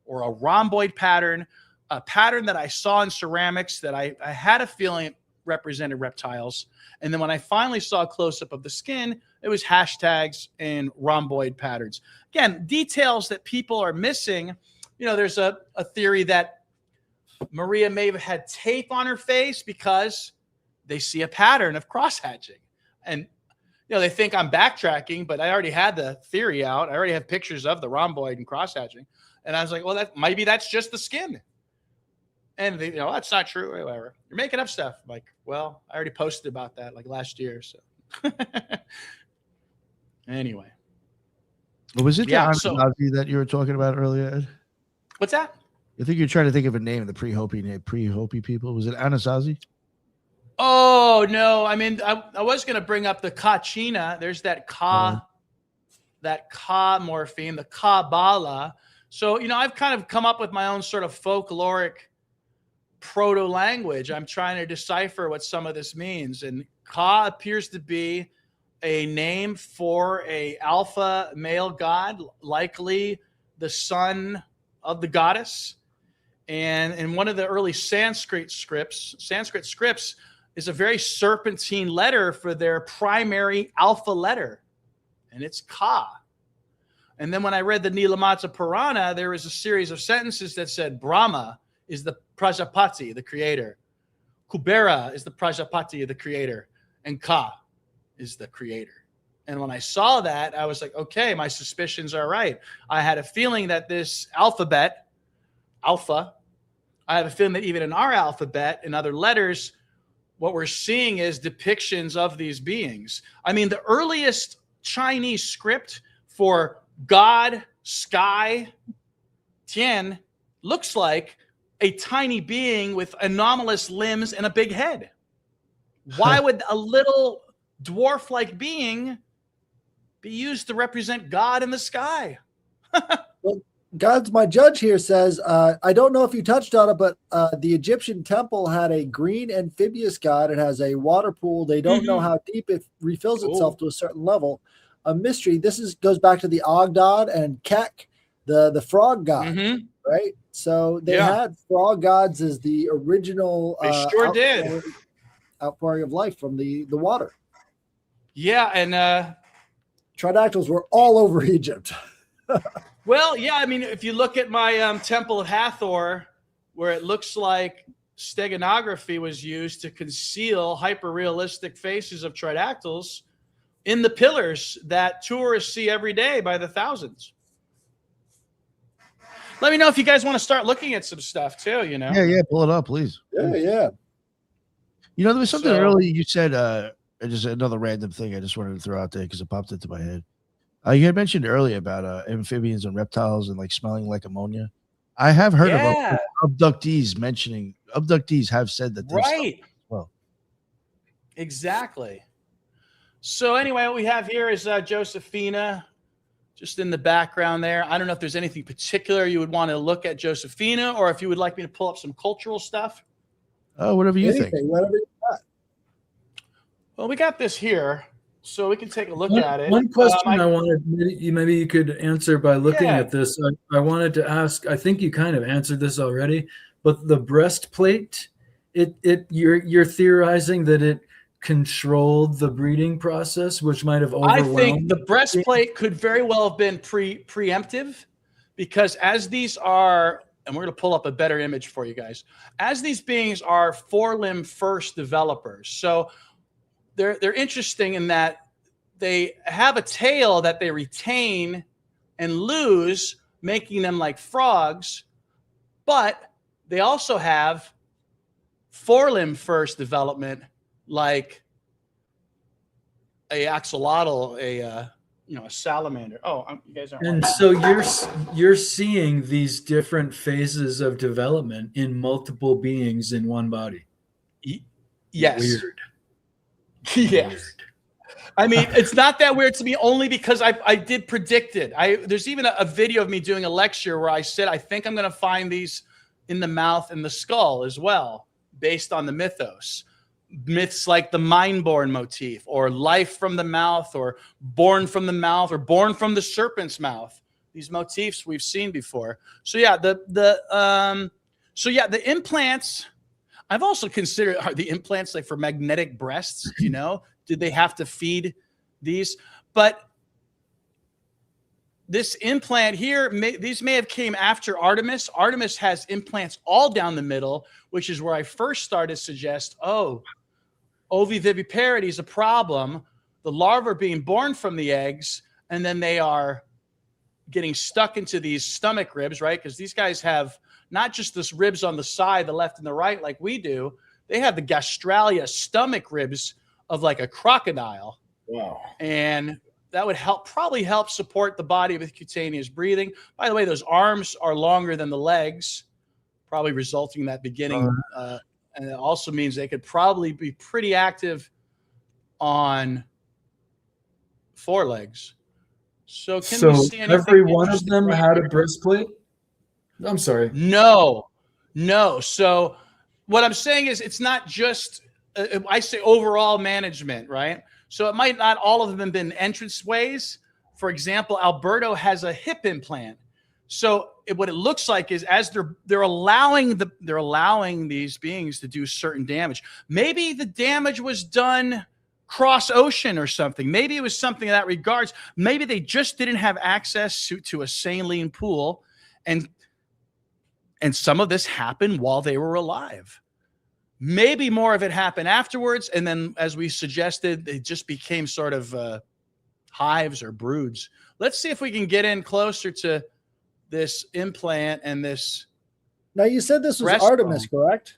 or a rhomboid pattern, a pattern that I saw in ceramics that I had a feeling represented reptiles. And then when I finally saw a close-up of the skin, it was hashtags and rhomboid patterns. Again, details that people are missing. There's a theory that Maria may have had tape on her face because they see a pattern of cross-hatching. And they think I'm backtracking, but I already had the theory out. I already have pictures of the rhomboid and cross-hatching. And I was like, well, maybe that's just the skin. And they, that's not true. Whatever. You're making up stuff. I'm like, well, I already posted about that like last year. So anyway. What was it Anasazi that you were talking about earlier, Ed? What's that? I think you're trying to think of a name, the pre-Hopi people. Was it Anasazi? Oh, no. I mean, I was going to bring up the Kachina. There's that Ka morpheme, the Kabbalah. So, I've kind of come up with my own sort of folkloric proto-language. I'm trying to decipher what some of this means. And Ka appears to be a name for a alpha male god, likely the son of the goddess. And in one of the early Sanskrit scripts is a very serpentine letter for their primary alpha letter, and it's Ka. And then when I read the Nilamata Purana, there was a series of sentences that said Brahma is the Prajapati, the creator. Kubera is the Prajapati, the creator. And Ka is the creator. And when I saw that, I was like, okay, my suspicions are right. I had a feeling that this alphabet, alpha, I have a feeling that even in our alphabet, in other letters, what we're seeing is depictions of these beings. I mean, the earliest Chinese script for God, sky, Tian, looks like a tiny being with anomalous limbs and a big head. Why would a little dwarf-like being be used to represent God in the sky? Well, God's my judge here says, I don't know if you touched on it, but the Egyptian temple had a green amphibious god. It has a water pool. They don't know how deep it refills itself to a certain level. A mystery. This goes back to the Ogdod and Kek, the frog god, right? So they had frog gods as the original outpouring of life from the water. Yeah, and Tridactyls were all over Egypt. Well, yeah, I mean, if you look at my Temple of Hathor, where it looks like steganography was used to conceal hyper-realistic faces of Tridactyls in the pillars that tourists see every day by the thousands. Let me know if you guys want to start looking at some stuff too, Yeah, pull it up, please. Yeah. There was something earlier you said just another random thing I just wanted to throw out there because it popped into my head. You had mentioned earlier about amphibians and reptiles and like smelling like ammonia. I have heard of abductees have said that they've smelled Right. as well. Exactly. So anyway, what we have here is Josephina, just in the background there. I don't know if there's anything particular you would want to look at Josephina, or if you would like me to pull up some cultural stuff. Oh, whatever you think. Whatever you got. Well, we got this here, so we can take a look at it. One question I wanted, maybe you could answer by looking Yeah. at this. I wanted to ask, I think you kind of answered this already, but the breastplate, you're theorizing that it controlled the breeding process, which might have overwhelmed. I think the breastplate could very well have been preemptive, because as these are, and we're going to pull up a better image for you guys, as these beings are four-limb first developers. So they're interesting in that they have a tail that they retain and lose, making them like frogs, but they also have four-limb first development, like a axolotl, a salamander. Oh, you guys aren't. And so you're seeing these different phases of development in multiple beings in one body. Yes. Weird. Yes. Weird. I mean, it's not that weird to me, only because I did predict it. There's even a video of me doing a lecture where I said I think I'm going to find these in the mouth and the skull as well, based on the mythos. Myths like the mind-born motif, or life from the mouth, or born from the mouth, or born from the serpent's mouth. These motifs we've seen before. So yeah, the implants. I've also considered, are the implants like for magnetic breasts? Did they have to feed these? But this implant here, these may have came after Artemis. Artemis has implants all down the middle, which is where I first started to suggest, oviviviparity is a problem. The larvae are being born from the eggs, and then they are getting stuck into these stomach ribs, right? Because these guys have not just this ribs on the side, the left and the right, like we do. They have the gastralia stomach ribs of like a crocodile. Wow. And that would probably help support the body with cutaneous breathing. By the way, those arms are longer than the legs, probably resulting in that beginning. And it also means they could probably be pretty active on forelegs. So can we see anything? Every one of them had a breastplate? I'm sorry. No. So what I'm saying is it's not just, I say overall management, right? So it might not all of them have been entranceways. For example, Alberto has a hip implant. So what it looks like is as they're allowing these beings to do certain damage. Maybe the damage was done cross ocean or something. Maybe it was something in that regards. Maybe they just didn't have access to a saline pool, and some of this happened while they were alive. Maybe more of it happened afterwards, and then, as we suggested, they just became sort of hives or broods. Let's see if we can get in closer to this implant and this. Now, you said this was Artemis, correct?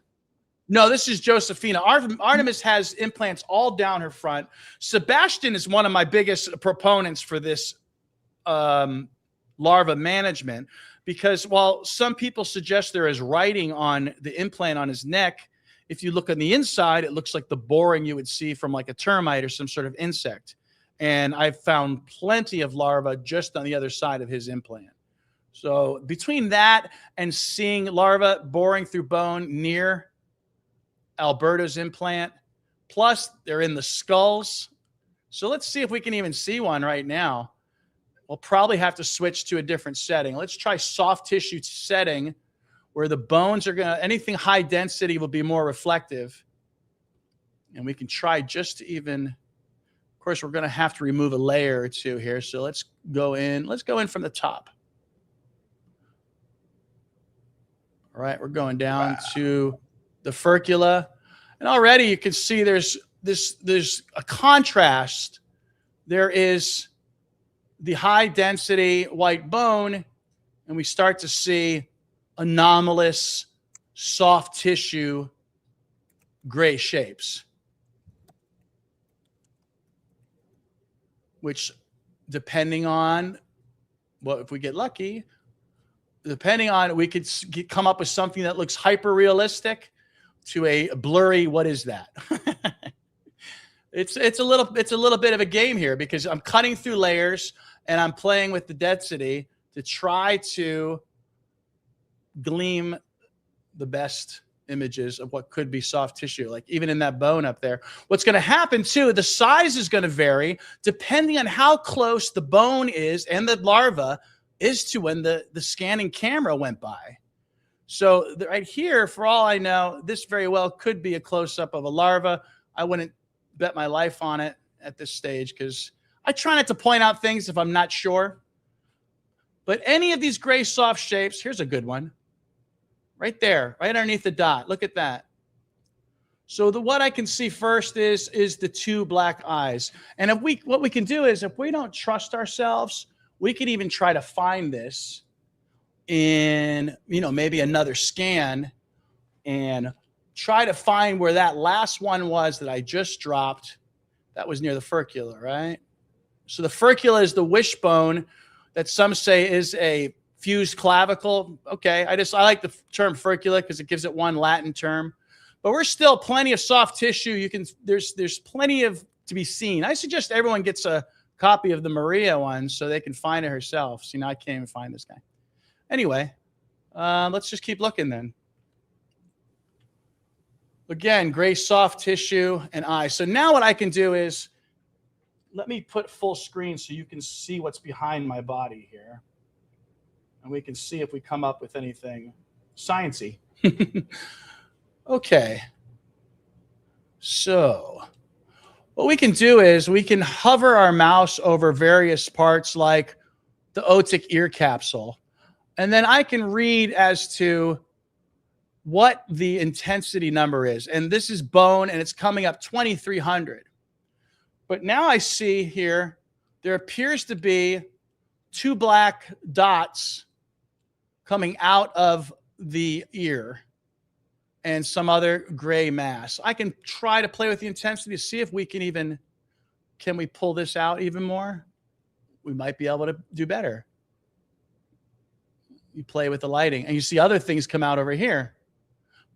No, this is Josephina. Artemis has implants all down her front. Sebastian is one of my biggest proponents for this larva management, because while some people suggest there is writing on the implant on his neck, if you look on the inside, it looks like the boring you would see from like a termite or some sort of insect. And I've found plenty of larvae just on the other side of his implant. So between that and seeing larvae boring through bone near Alberto's implant, plus they're in the skulls. So let's see if we can even see one right now. We'll probably have to switch to a different setting. Let's try soft tissue setting, where the bones are anything high density will be more reflective. And we can try just to even, of course, we're going to have to remove a layer or two here. So let's go in. Let's go in from the top. All right, we're going down to the furcula. And already you can see there's a contrast. There is the high density white bone, and we start to see anomalous soft tissue gray shapes. which depending on, well, if we get lucky, depending on, we could come up with something that looks hyper realistic to a blurry, what is that? It's a little bit of a game here because I'm cutting through layers and I'm playing with the density to try to gleam the best images of what could be soft tissue, like even in that bone up there. What's going to happen too, the size is going to vary depending on how close the bone is and the larva is to when the scanning camera went by. So right here, for all I know, this very well could be a close-up of a larva. I wouldn't bet my life on it at this stage because I try not to point out things if I'm not sure. But any of these gray soft shapes, here's a good one. Right there, right underneath the dot. Look at that. So what I can see first is the two black eyes. And what we can do is, if we don't trust ourselves, we can even try to find this in, maybe another scan and try to find where that last one was that I just dropped. That was near the furcula, right? So the furcula is the wishbone that some say is a fused clavicle. Okay, I like the term furcula because it gives it one Latin term. But we're still plenty of soft tissue. There's plenty of to be seen. I suggest everyone gets a copy of the Maria one so they can find it herself. See, now I can't even find this guy. Anyway, let's just keep looking then. Again, gray soft tissue and eyes. So now what I can do is, let me put full screen so you can see what's behind my body here. And we can see if we come up with anything sciencey. Okay. So what we can do is we can hover our mouse over various parts like the otic ear capsule. And then I can read as to what the intensity number is. And this is bone, and it's coming up 2,300. But now I see here, there appears to be two black dots coming out of the ear and some other gray mass. I can try to play with the intensity to see if we can we pull this out even more? We might be able to do better. You play with the lighting and you see other things come out over here.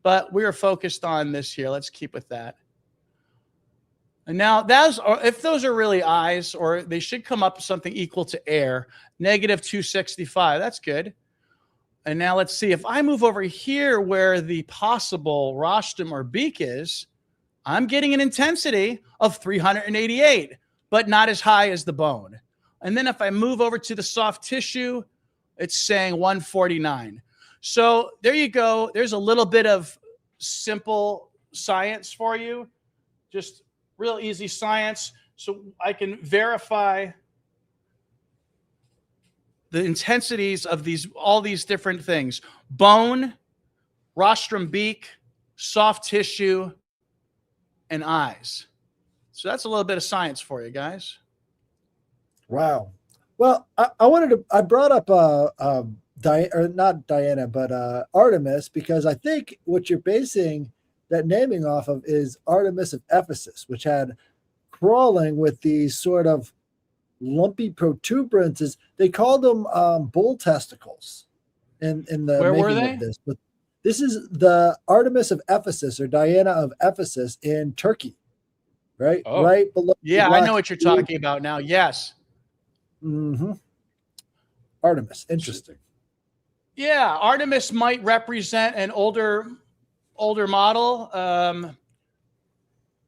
But we are focused on this here. Let's keep with that. And now if those are really eyes, or they should come up with something equal to air, -265. That's good. And now let's see, if I move over here where the possible rostrum or beak is, I'm getting an intensity of 388, but not as high as the bone. And then if I move over to the soft tissue, it's saying 149. So there you go. There's a little bit of simple science for you. Just real easy science. So I can verify the intensities of all these different things: bone, rostrum, beak, soft tissue, and eyes. So that's a little bit of science for you guys. Wow. Well, I brought up not Diana, but Artemis, because I think what you're basing that naming off of is Artemis of Ephesus, which had crawling with these sort of lumpy protuberances. They called them bull testicles in the Where making were they? of this. But this is the Artemis of Ephesus, or Diana of Ephesus, in Turkey, right? Oh. Right below. Yeah, I know what you're talking about now. Yes. Mm-hmm. Artemis, interesting. Yeah, Artemis might represent an older model.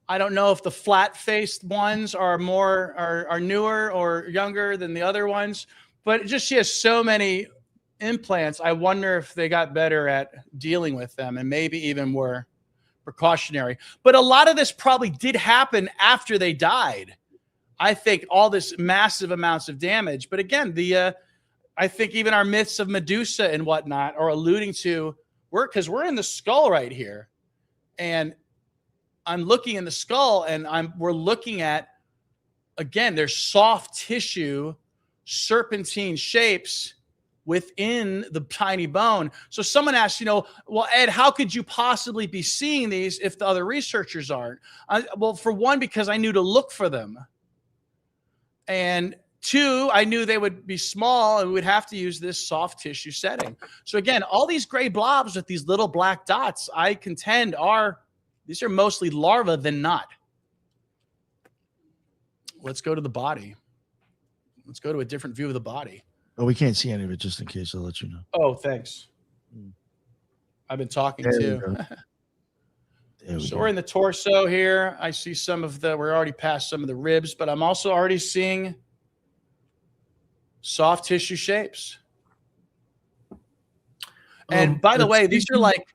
I don't know if the flat-faced ones are newer or younger than the other ones, but she has so many implants. I wonder if they got better at dealing with them and maybe even were precautionary. But a lot of this probably did happen after they died. I think all this massive amounts of damage. But again, I think even our myths of Medusa and whatnot are alluding to because we're in the skull right here, and I'm looking in the skull, and we're looking at, again, there's soft tissue, serpentine shapes within the tiny bone. So someone asked, well, Ed, how could you possibly be seeing these if the other researchers aren't? Well, for one, because I knew to look for them. And 2, I knew they would be small and we would have to use this soft tissue setting. So again, all these gray blobs with these little black dots, I contend these are mostly larvae than not. Let's go to the body. Let's go to a different view of the body. Oh, we can't see any of it, just in case. I'll let you know. Oh, thanks. I've been talking too. So we're in the torso here. I see we're already past some of the ribs, but I'm also already seeing soft tissue shapes. And by the way, these are like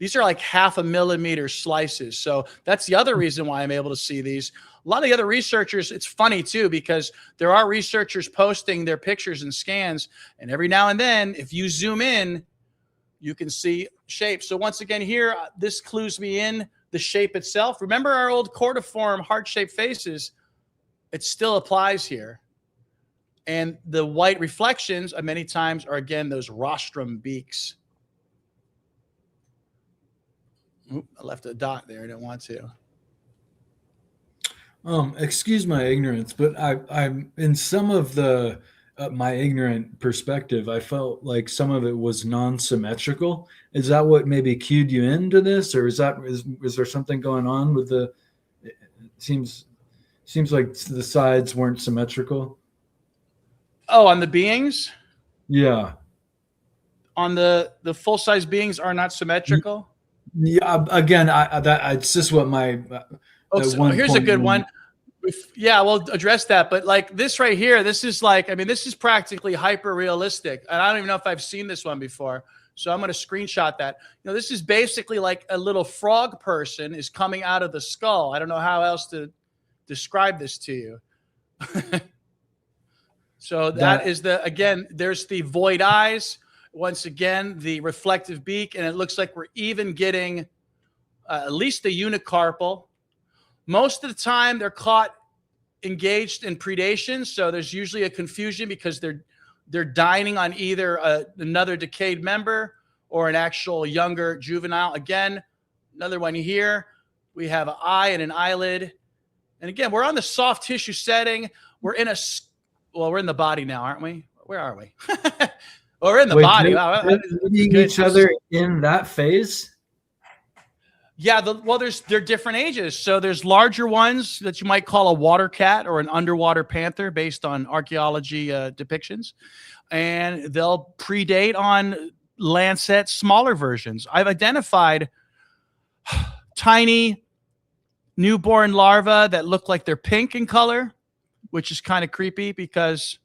0.5 millimeter slices. So that's the other reason why I'm able to see these. A lot of the other researchers, it's funny too, because there are researchers posting their pictures and scans, and every now and then, if you zoom in, you can see shapes. So once again here, this clues me in the shape itself. Remember our old cordiform heart-shaped faces? It still applies here. And the white reflections many times are, again, those rostrum beaks. Oop, I left a dot there. I didn't want to. Excuse my ignorance, but I'm in some of the my ignorant perspective, I felt like some of it was non-symmetrical. Is that what maybe cued you into this, or is there something going on with the? It seems like the sides weren't symmetrical. Oh, on the beings? Yeah. On the full-size beings are not symmetrical? Yeah. Again, it's just what my. Here's a good one. Yeah, we'll address that. But like this right here, this is this is practically hyper realistic. And I don't even know if I've seen this one before. So I'm going to screenshot that. This is basically like a little frog person is coming out of the skull. I don't know how else to describe this to you. So that is there's the void eyes. Once again, the reflective beak. And it looks like we're even getting at least the unicarpal. Most of the time, they're caught engaged in predation, so there's usually a confusion because they're dining on either another decayed member or an actual younger juvenile. Again, another one here. We have an eye and an eyelid. And again, we're on the soft tissue setting. We're in the body now, aren't we? Where are we? We're in the body. Wow, each other in that phase. Yeah, they're different ages. So there's larger ones that you might call a water cat or an underwater panther based on archaeology depictions. And they'll predate on lancet smaller versions. I've identified tiny newborn larvae that look like they're pink in color, which is kind of creepy because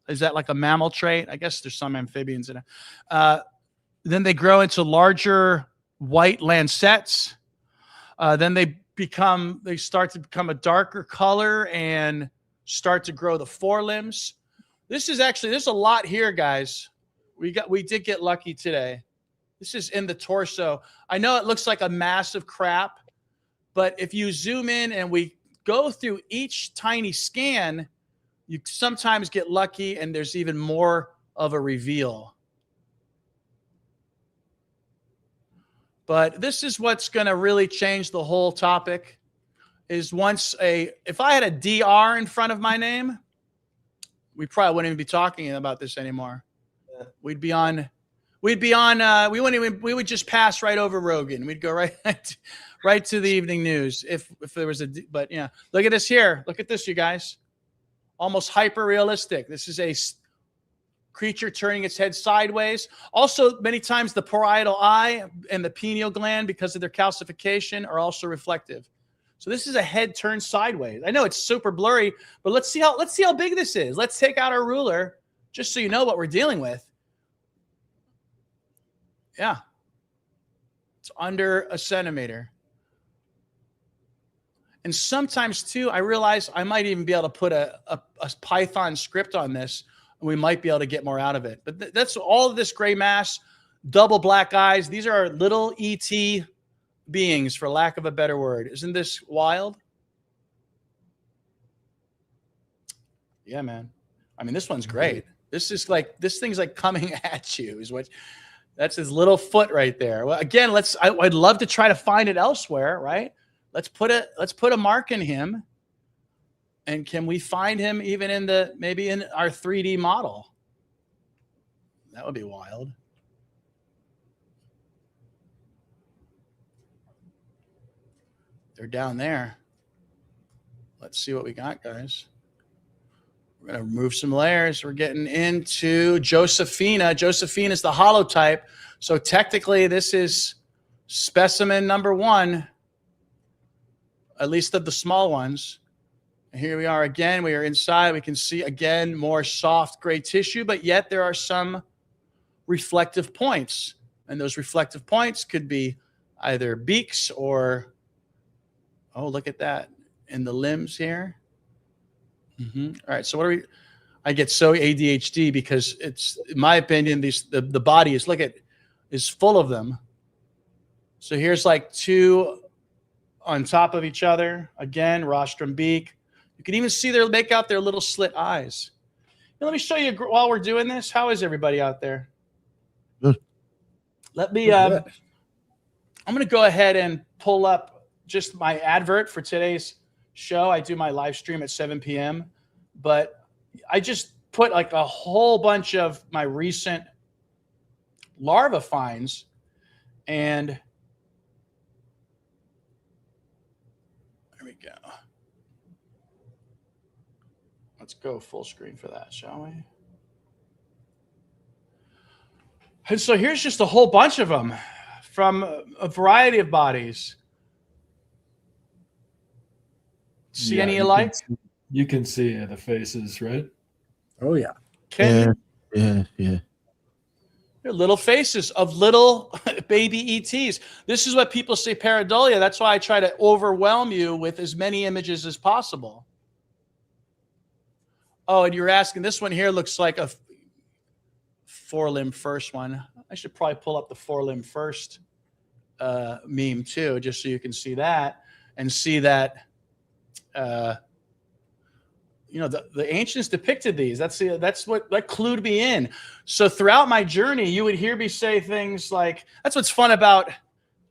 is that like a mammal trait? I guess there's some amphibians in it. Then they grow into larger white lancets. Then they start to become a darker color and start to grow the forelimbs. There's a lot here, guys. We did get lucky today. This is in the torso. I know it looks like a massive crap, but if you zoom in and we go through each tiny scan, you sometimes get lucky and there's even more of a reveal. But this is what's going to really change the whole topic is if I had a DR in front of my name, we probably wouldn't even be talking about this anymore. Yeah. We would just pass right over Rogan. We'd go right to the evening news if there was but yeah, look at this here. Look at this, you guys. Almost hyper realistic. This is a creature turning its head sideways. Also, many times the parietal eye and the pineal gland, because of their calcification, are also reflective. So this is a head turned sideways. I know it's super blurry, but let's see how big this is. Let's take out our ruler just so you know what we're dealing with. Yeah. It's under a centimeter. And sometimes too, I realize I might even be able to put a Python script on this. We might be able to get more out of it. But that's all of this gray mass, double black eyes. These are little ET beings, for lack of a better word. Isn't this wild? Yeah, man. I mean, this one's great. This thing's like coming at you. That's his little foot right there. Well, again, I'd love to try to find it elsewhere, right? Let's put a mark in him. And can we find him even maybe in our 3D model? That would be wild. They're down there. Let's see what we got, guys. We're going to remove some layers. We're getting into Josephina. Josephina is the holotype. So technically, this is specimen number 1, at least of the small ones. And here we are again. We are inside. We can see, again, more soft gray tissue, but yet there are some reflective points. And those reflective points could be either beaks or, oh, look at that, in the limbs here. All right, so what are we? I get so ADHD because it's, in my opinion, the body is full of them. So here's like 2 on top of each other. Again, rostrum, beak. You can even see make out their little slit eyes. Now, let me show you while we're doing this. How is everybody out there? Good. Let me. I'm going to go ahead and pull up just my advert for today's show. I do my live stream at 7 p.m. But I just put like a whole bunch of my recent larva finds, and there we go. Let's go full screen for that, shall we? And so here's just a whole bunch of them from a variety of bodies. See any you like? You can see the faces, right? Oh yeah. Can Yeah. They're little faces of little baby ETs. This is what people say pareidolia. That's why I try to overwhelm you with as many images as possible. Oh, and you're asking, this one here looks like a 4-limb first one. I should probably pull up the 4-limb first meme too, just so you can see that and see that. The ancients depicted these. That's what clued me in. So throughout my journey, you would hear me say things like, that's what's fun about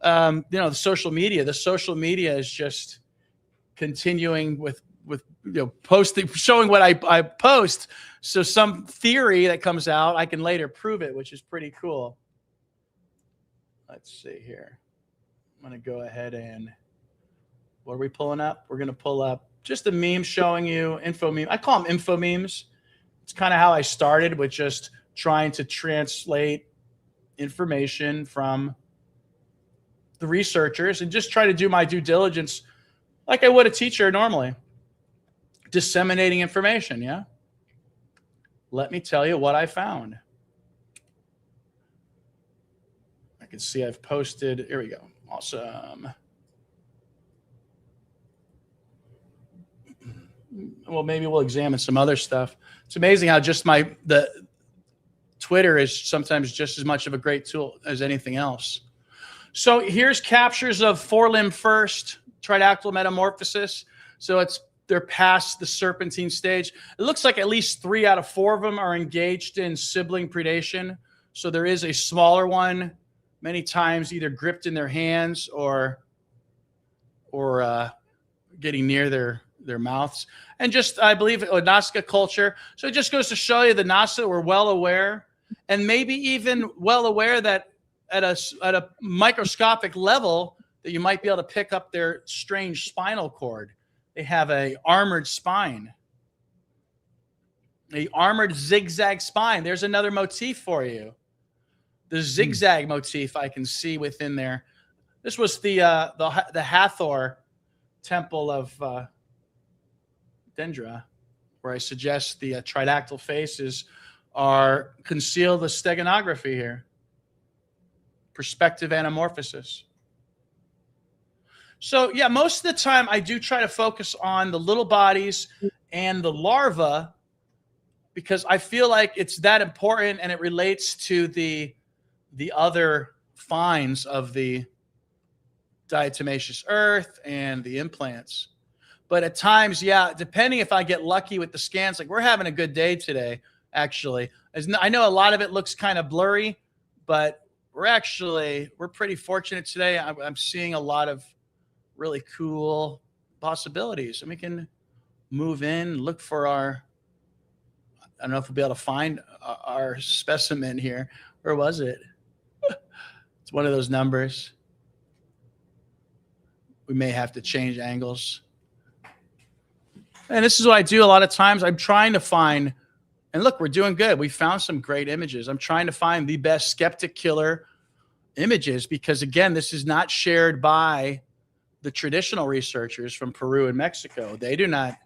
the social media. The social media is just continuing with posting, showing what I post. So some theory that comes out, I can later prove it, which is pretty cool. Let's see here. I'm going to go ahead and, what are we pulling up? We're going to pull up just a meme showing you info meme. I call them info memes. It's kind of how I started, with just trying to translate information from the researchers and just try to do my due diligence like I would a teacher normally. Disseminating information, yeah? Let me tell you what I found. I can see I've posted. Here we go. Awesome. Well, maybe we'll examine some other stuff. It's amazing how just the Twitter is sometimes just as much of a great tool as anything else. So here's captures of 4-limb first tridactyl metamorphosis. So they're past the serpentine stage. It looks like at least 3 out of 4 of them are engaged in sibling predation. So there is a smaller one, many times either gripped in their hands or getting near their mouths. And just, I believe, Nazca culture. So it just goes to show you the Nazca were well aware, and maybe even well aware that at a microscopic level that you might be able to pick up their strange spinal cord. They have a armored spine, a armored zigzag spine. There's another motif for you. The zigzag motif I can see within there. This was the Hathor temple of Dendra, where I suggest the tridactyl faces are conceal the steganography here. Perspective anamorphosis. So yeah, most of the time I do try to focus on the little bodies and the larva because I feel like it's that important and it relates to the other finds of the diatomaceous earth and the implants. But at times, yeah, depending if I get lucky with the scans, like we're having a good day today, actually. I know a lot of it looks kind of blurry, but we're pretty fortunate today. I'm seeing a lot of really cool possibilities. And we can move in, look for our, I don't know if we'll be able to find our specimen here. Where was it? It's one of those numbers. We may have to change angles. And this is what I do a lot of times. I'm trying to find, and look, we're doing good. We found some great images. I'm trying to find the best skeptic killer images because, again, this is not shared by the traditional researchers from Peru and Mexico. They do not.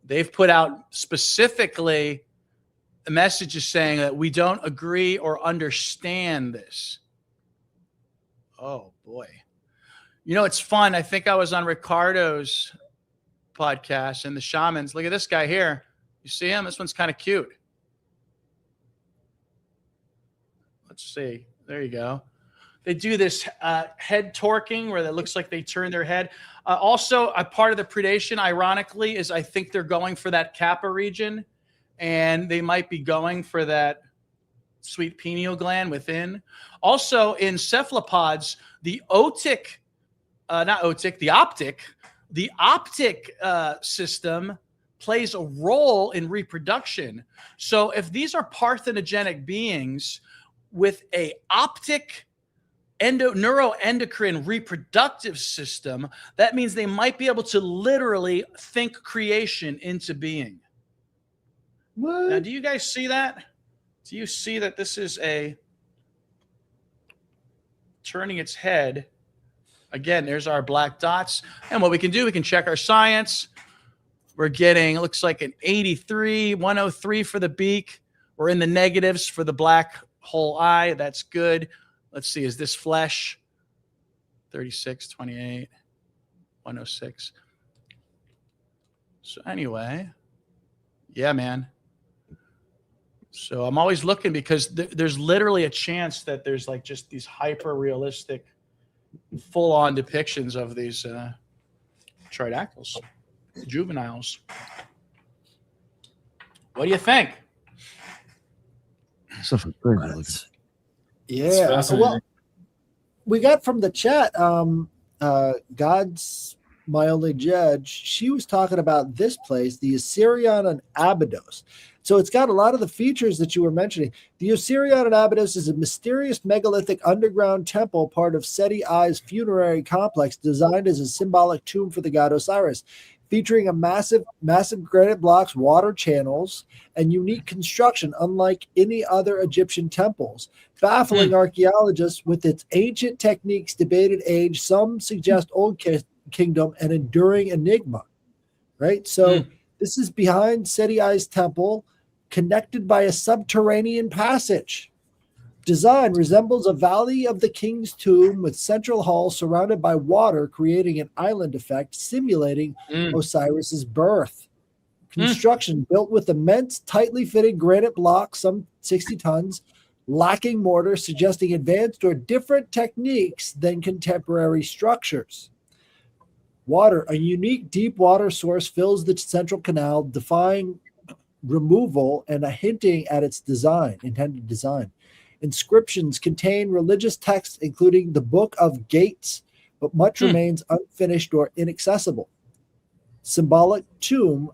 They've put out specifically a message saying that we don't agree or understand this. Oh, boy. You know, it's fun. I think I was on Ricardo's podcast and the shamans. Look at this guy here. You see him? This one's kind of cute. Let's see. There you go. They do this head torquing where it looks like they turn their head. Also, a part of the predation, ironically, is I think they're going for that Kappa region, and they might be going for that sweet pineal gland within. Also, in cephalopods, the optic system plays a role in reproduction. So if these are parthenogenic beings with a optic neuroendocrine reproductive system, that means they might be able to literally think creation into being. What? Now, do you guys see that? Do you see that this is a turning its head? Again, there's our black dots. And what we can do, we can check our science. We're getting, it looks like an 83, 103 for the beak. We're in the negatives for the black whole eye. That's good. Let's see, is this flesh? 36, 28, 106. So anyway, yeah, man. So I'm always looking because there's literally a chance that there's like just these hyper realistic, full on depictions of these tridactyls, juveniles. What do you think? Stuff is crazy looking. Yeah. Well, we got from the chat, God's my only judge. She was talking about this place, the Osirion and Abydos. So it's got a lot of the features that you were mentioning. The Osirion and Abydos is a mysterious megalithic underground temple, part of Seti I's funerary complex, designed as a symbolic tomb for the god Osiris, featuring a massive granite blocks, water channels, and unique construction, unlike any other Egyptian temples. Baffling archaeologists with its ancient techniques, debated age, some suggest Old Kingdom, and enduring enigma. Right? So this is behind Seti I's temple, connected by a subterranean passage. Design resembles a Valley of the King's Tomb with central hall surrounded by water, creating an island effect, simulating Osiris's birth. Construction built with immense, tightly fitted granite blocks, some 60 tons, lacking mortar, suggesting advanced or different techniques than contemporary structures. Water, a unique deep water source, fills the central canal, defying removal and hinting at its intended design. Inscriptions contain religious texts, including the Book of Gates, but much remains unfinished or inaccessible. Symbolic tomb,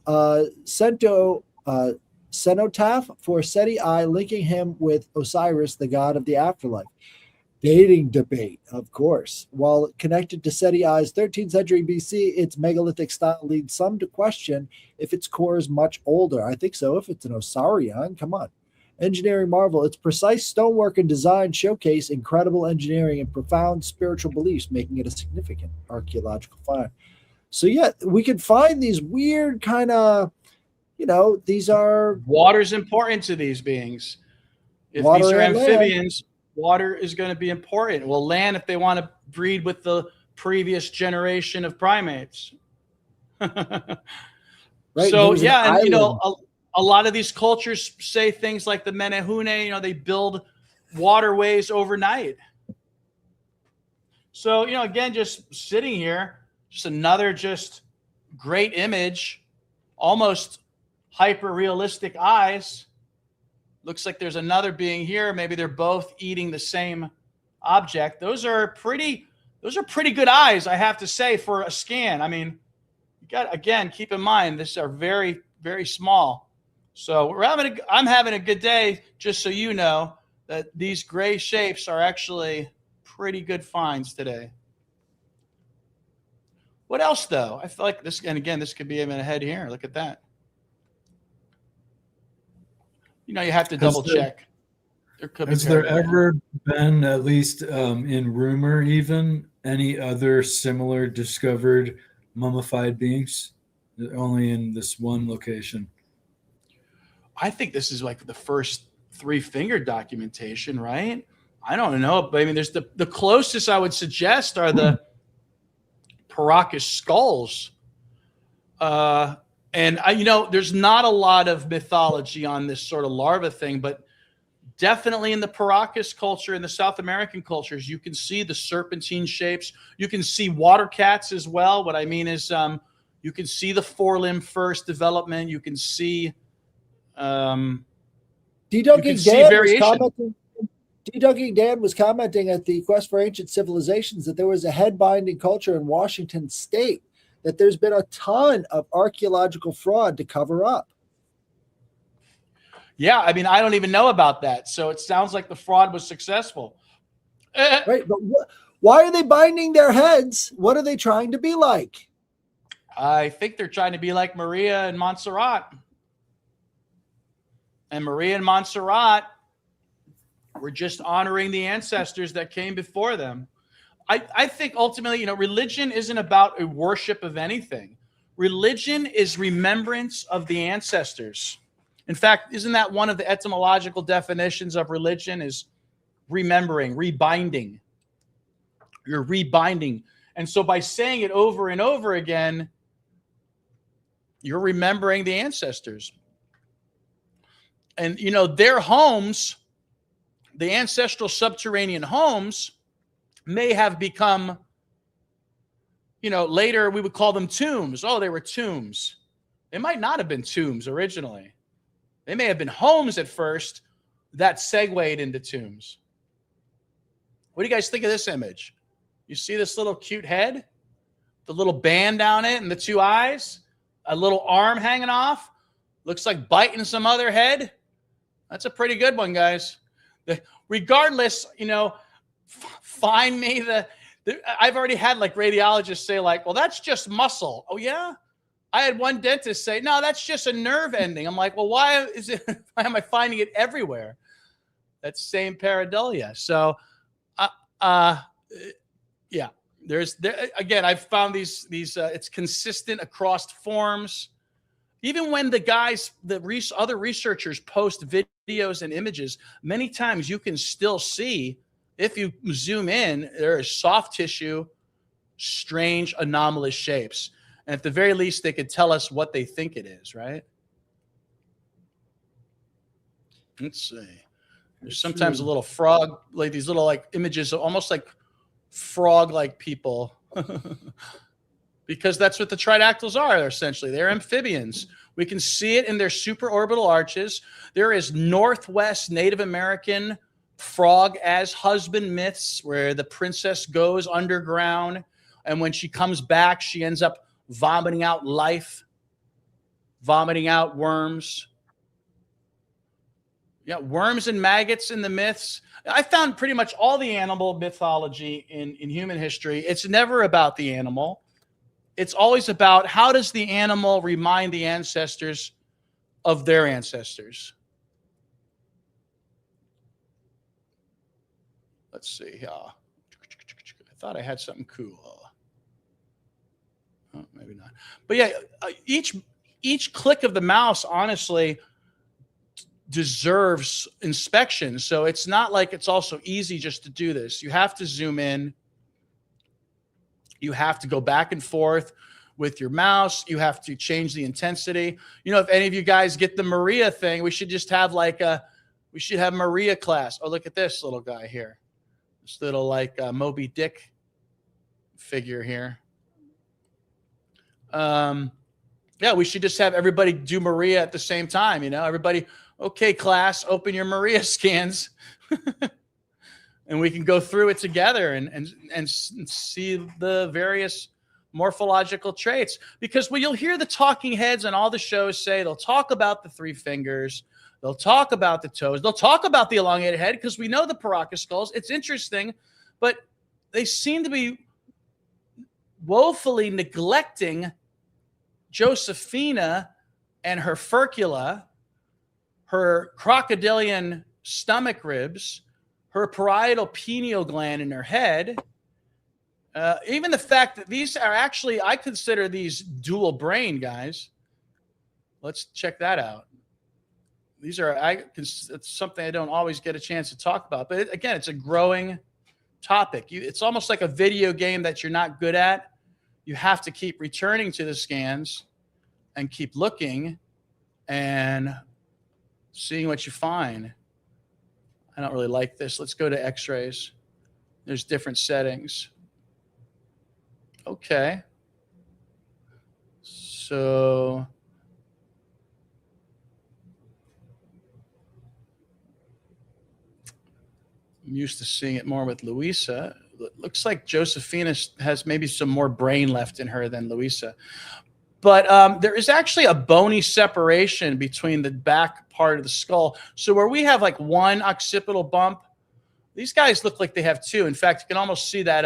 cenotaph for Seti I, linking him with Osiris, the god of the afterlife. Dating debate, of course. While connected to Seti I's 13th century BC, its megalithic style leads some to question if its core is much older. I think so. If it's an Osirion, come on. Engineering marvel. Its precise stonework and design showcase incredible engineering and profound spiritual beliefs, making it a significant archaeological find. So yeah, we could find these weird kind of, these are... Water's important to these beings. If these are amphibians, water is going to be important. Well, land if they want to breed with the previous generation of primates. Right. So yeah, and a lot of these cultures say things like the Menehune, they build waterways overnight. So, again, just sitting here, just another great image, almost hyper-realistic eyes. Looks like there's another being here. Maybe they're both eating the same object. Those are pretty good eyes, I have to say, for a scan. I mean, you got, again, keep in mind, these are very, very small. So I'm having a good day, just so you know that these gray shapes are actually pretty good finds today. What else, though? I feel like this, and again, this could be even ahead here. Look at that. You know, you have to double check. Has there ever been, at least in rumor even, any other similar discovered mummified beings? Only in this one location? I think this is like the first 3-finger documentation, right? I don't know, but I mean, there's the closest I would suggest are the Paracas skulls. And you know, there's not a lot of mythology on this sort of larva thing, but definitely in the Paracas culture, in the South American cultures, you can see the serpentine shapes. You can see water cats as well. What I mean is, you can see the forelimb first development. You can see D-Dugging Dan was commenting at the Quest for Ancient Civilizations that there was a head-binding culture in Washington State that there's been a ton of archaeological fraud to cover up. Yeah, I mean, I don't even know about that. So it sounds like the fraud was successful. Right, but why are they binding their heads? What are they trying to be like? I think they're trying to be like Maria and Montserrat. And Maria and Montserrat were just honoring the ancestors that came before them. I think ultimately, you know, religion isn't about a worship of anything. Religion is remembrance of the ancestors. In fact, isn't that one of the etymological definitions of religion is remembering, rebinding? You're rebinding. And so by saying it over and over again, you're remembering the ancestors. And, you know, their homes, the ancestral subterranean homes, may have become, you know, later we would call them tombs. Oh, they were tombs. They might not have been tombs originally. They may have been homes at first that segued into tombs. What do you guys think of this image? You see this little cute head? The little band down it and the 2 eyes? A little arm hanging off? Looks like biting some other head? That's a pretty good one, guys. Regardless, you know, find me I've already had like radiologists say like, well, that's just muscle. Oh, yeah? I had one dentist say, no, that's just a nerve ending. I'm like, well, why am I finding it everywhere? That's same pareidolia. So, yeah, again, I've found these it's consistent across forms. Even when other researchers post videos and images, many times you can still see, if you zoom in, there is soft tissue, strange, anomalous shapes. And at the very least, they could tell us what they think it is, right? Let's see. There's sometimes a little frog, like these little like images, almost like frog-like people. Because that's what the Tridactyls are, essentially. They're amphibians. We can see it in their supraorbital arches. There is Northwest Native American frog as husband myths where the princess goes underground, and when she comes back, she ends up vomiting out life, vomiting out worms. Yeah, worms and maggots in the myths. I found pretty much all the animal mythology in human history. It's never about the animal. It's always about how does the animal remind the ancestors of their ancestors. Let's see. I thought I had something cool. Oh, maybe not. But yeah, each click of the mouse, honestly, deserves inspection. So it's not like it's also easy just to do this. You have to zoom in. You have to go back and forth with your mouse. You have to change the intensity. You know, if any of you guys get the Maria thing, we should just have we should have Maria class. Oh, look at this little guy here. This little like Moby Dick figure here. Yeah, we should just have everybody do Maria at the same time. You know, everybody, okay, class, open your Maria scans. And we can go through it together and see the various morphological traits. Because when you'll hear the talking heads on all the shows say, they'll talk about the 3 fingers, they'll talk about the toes, they'll talk about the elongated head, because we know the Paracaskulls. It's interesting, but they seem to be woefully neglecting Josephina and her furcula, her crocodilian stomach ribs, her parietal pineal gland in her head. Even the fact that these are actually, I consider these dual brain, guys. Let's check that out. These are, it's something I don't always get a chance to talk about. But again, it's a growing topic. It's almost like a video game that you're not good at. You have to keep returning to the scans and keep looking and seeing what you find. I don't really like this. Let's go to x-rays. There's different settings. Okay. So I'm used to seeing it more with Louisa. It looks like Josephina has maybe some more brain left in her than Louisa. But there is actually a bony separation between the back part of the skull. So where we have like one occipital bump, these guys look like they have 2. In fact, you can almost see that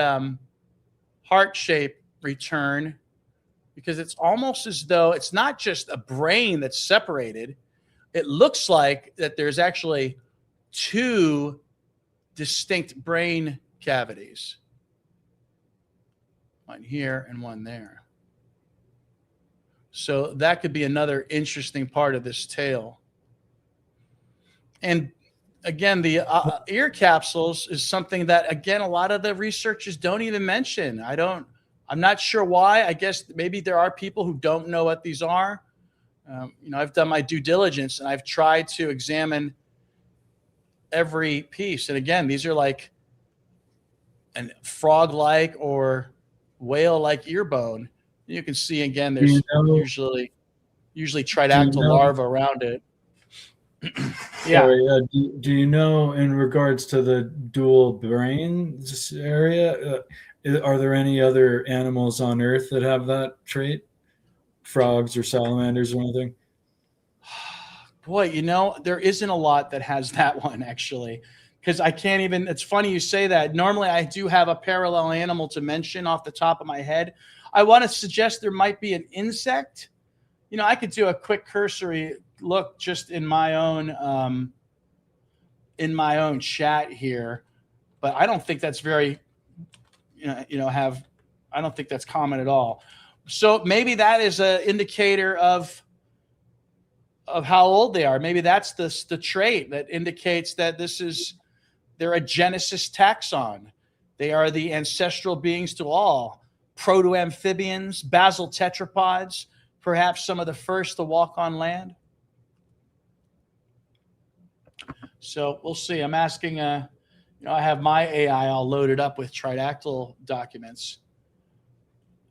heart shape return, because it's almost as though it's not just a brain that's separated. It looks like that there's actually 2 distinct brain cavities. One here and one there. So that could be another interesting part of this tale. And again, the ear capsules is something that, again, a lot of the researchers don't even mention. I'm not sure why. I guess maybe there are people who don't know what these are. I've done my due diligence and I've tried to examine every piece. And again, these are like a frog-like or whale-like ear bone. You can see again, there's usually tridactyl larvae around it. Yeah. Sorry, do you know, in regards to the dual brain area, are there any other animals on Earth that have that trait? Frogs or salamanders or anything? Boy, there isn't a lot that has that one, actually, because I can't even. It's funny you say that. Normally, I do have a parallel animal to mention off the top of my head. I want to suggest there might be an insect. I could do a quick cursory look just in my own chat here, but I don't think that's very, I don't think that's common at all. So maybe that is an indicator of how old they are. Maybe that's the trait that indicates that they're a Genesis taxon. They are the ancestral beings to all. Proto-amphibians, basal tetrapods, perhaps some of the first to walk on land. So we'll see. I'm asking, I have my AI all loaded up with Tridactyl documents.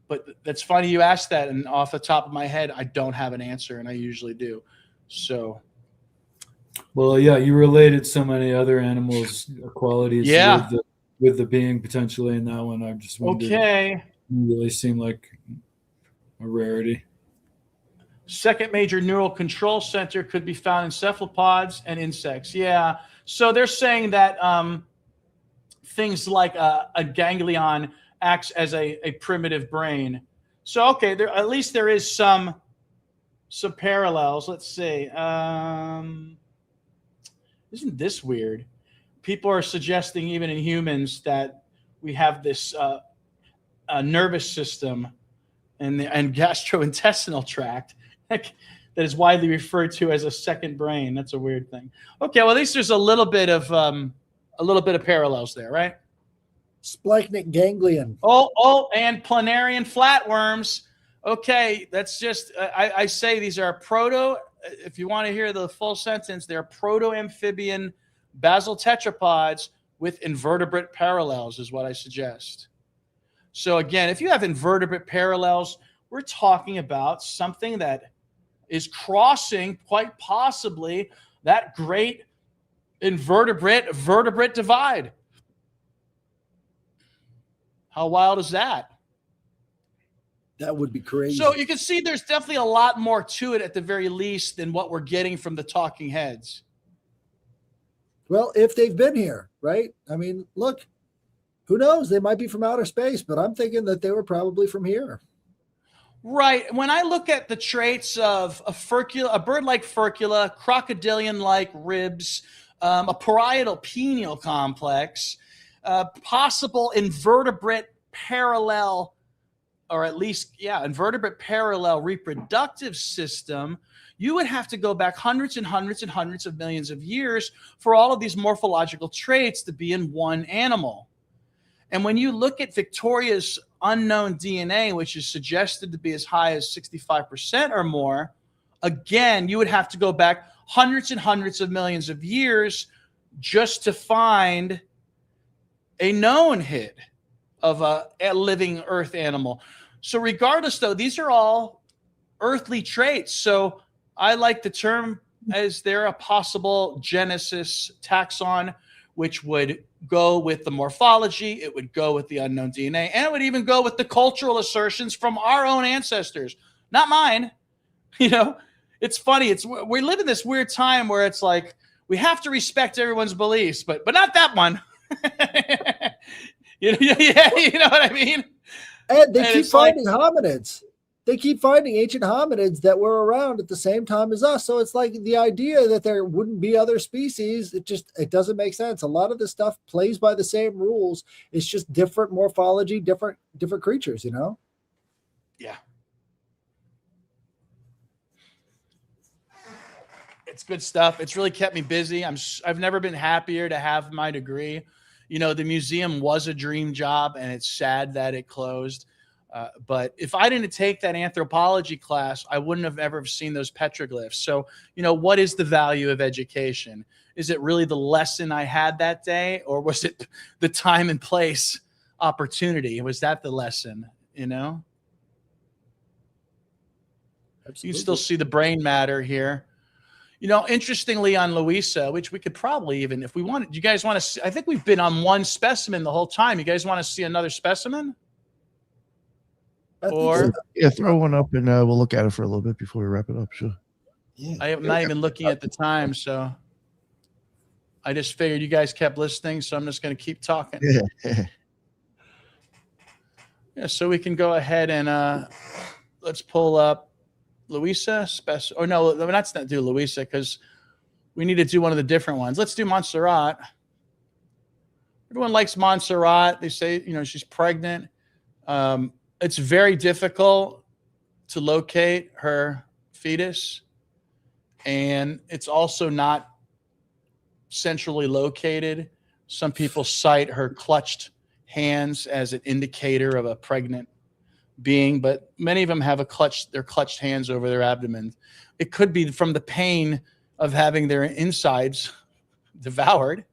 But that's funny you asked that, and off the top of my head, I don't have an answer, and I usually do. So. Well, yeah, you related so many other animals' qualities with the being potentially in that one. I just wondered. Okay. Really seem like a rarity. Second major neural control center could be found in cephalopods and insects. Yeah. So they're saying that things like a ganglion acts as a primitive brain. So, okay, at least there is some parallels. Let's see. Isn't this weird? People are suggesting even in humans that we have this nervous system and gastrointestinal tract that is widely referred to as a second brain. That's a weird thing. Okay, well, at least there's a little bit of parallels there, right? Splanchnic ganglion. Oh, and planarian flatworms. Okay, that's just I say these are proto. If you want to hear the full sentence, they're proto-amphibian basal tetrapods with invertebrate parallels, is what I suggest. So again, if you have invertebrate parallels, we're talking about something that is crossing quite possibly that great vertebrate divide. How wild is that? That would be crazy. So you can see there's definitely a lot more to it at the very least than what we're getting from the talking heads. Well, if they've been here, right? I mean, look, who knows? They might be from outer space, but I'm thinking that they were probably from here. Right. When I look at the traits of a bird like furcula, crocodilian-like ribs, a parietal pineal complex, possible invertebrate parallel, or at least, invertebrate parallel reproductive system, you would have to go back hundreds and hundreds and hundreds of millions of years for all of these morphological traits to be in one animal. And when you look at Victoria's unknown DNA, which is suggested to be as high as 65% or more, again, you would have to go back hundreds and hundreds of millions of years just to find a known hit of a living earth animal. So regardless, though, these are all earthly traits. So I like the term as they're a possible genesis taxon, which would go with the morphology, it would go with the unknown DNA, and it would even go with the cultural assertions from our own ancestors, not mine. You know, it's funny. We live in this weird time where it's like we have to respect everyone's beliefs, but not that one. You know what I mean? And they keep finding hominids. They keep finding ancient hominids that were around at the same time as us. So it's like the idea that there wouldn't be other species. It doesn't make sense. A lot of this stuff plays by the same rules. It's just different morphology, different creatures, you know? Yeah. It's good stuff. It's really kept me busy. I've never been happier to have my degree. You know, the museum was a dream job, and it's sad that it closed. But if I didn't take that anthropology class, I wouldn't have ever seen those petroglyphs. So, you know, what is the value of education? Is it really the lesson I had that day, or was it the time and place opportunity? Was that the lesson, you know? Absolutely. You still see the brain matter here. You know, interestingly on Louisa, which we could probably even, if we wanted, you guys want to see, I think we've been on one specimen the whole time. You guys want to see another specimen? Or throw one up and we'll look at it for a little bit before we wrap it up. Sure. Yeah. I am not even looking at the time, so I just figured you guys kept listening, so I'm just going to keep talking. Yeah, so we can go ahead and let's pull up Louisa. Or no, let's not do Louisa because we need to do one of the different ones. Let's do Montserrat. Everyone likes Montserrat. They say, you know, she's pregnant. It's very difficult to locate her fetus, and it's also not centrally located. Some people cite her clutched hands as an indicator of a pregnant being, but many of them have their clutched hands over their abdomen. It could be from the pain of having their insides devoured.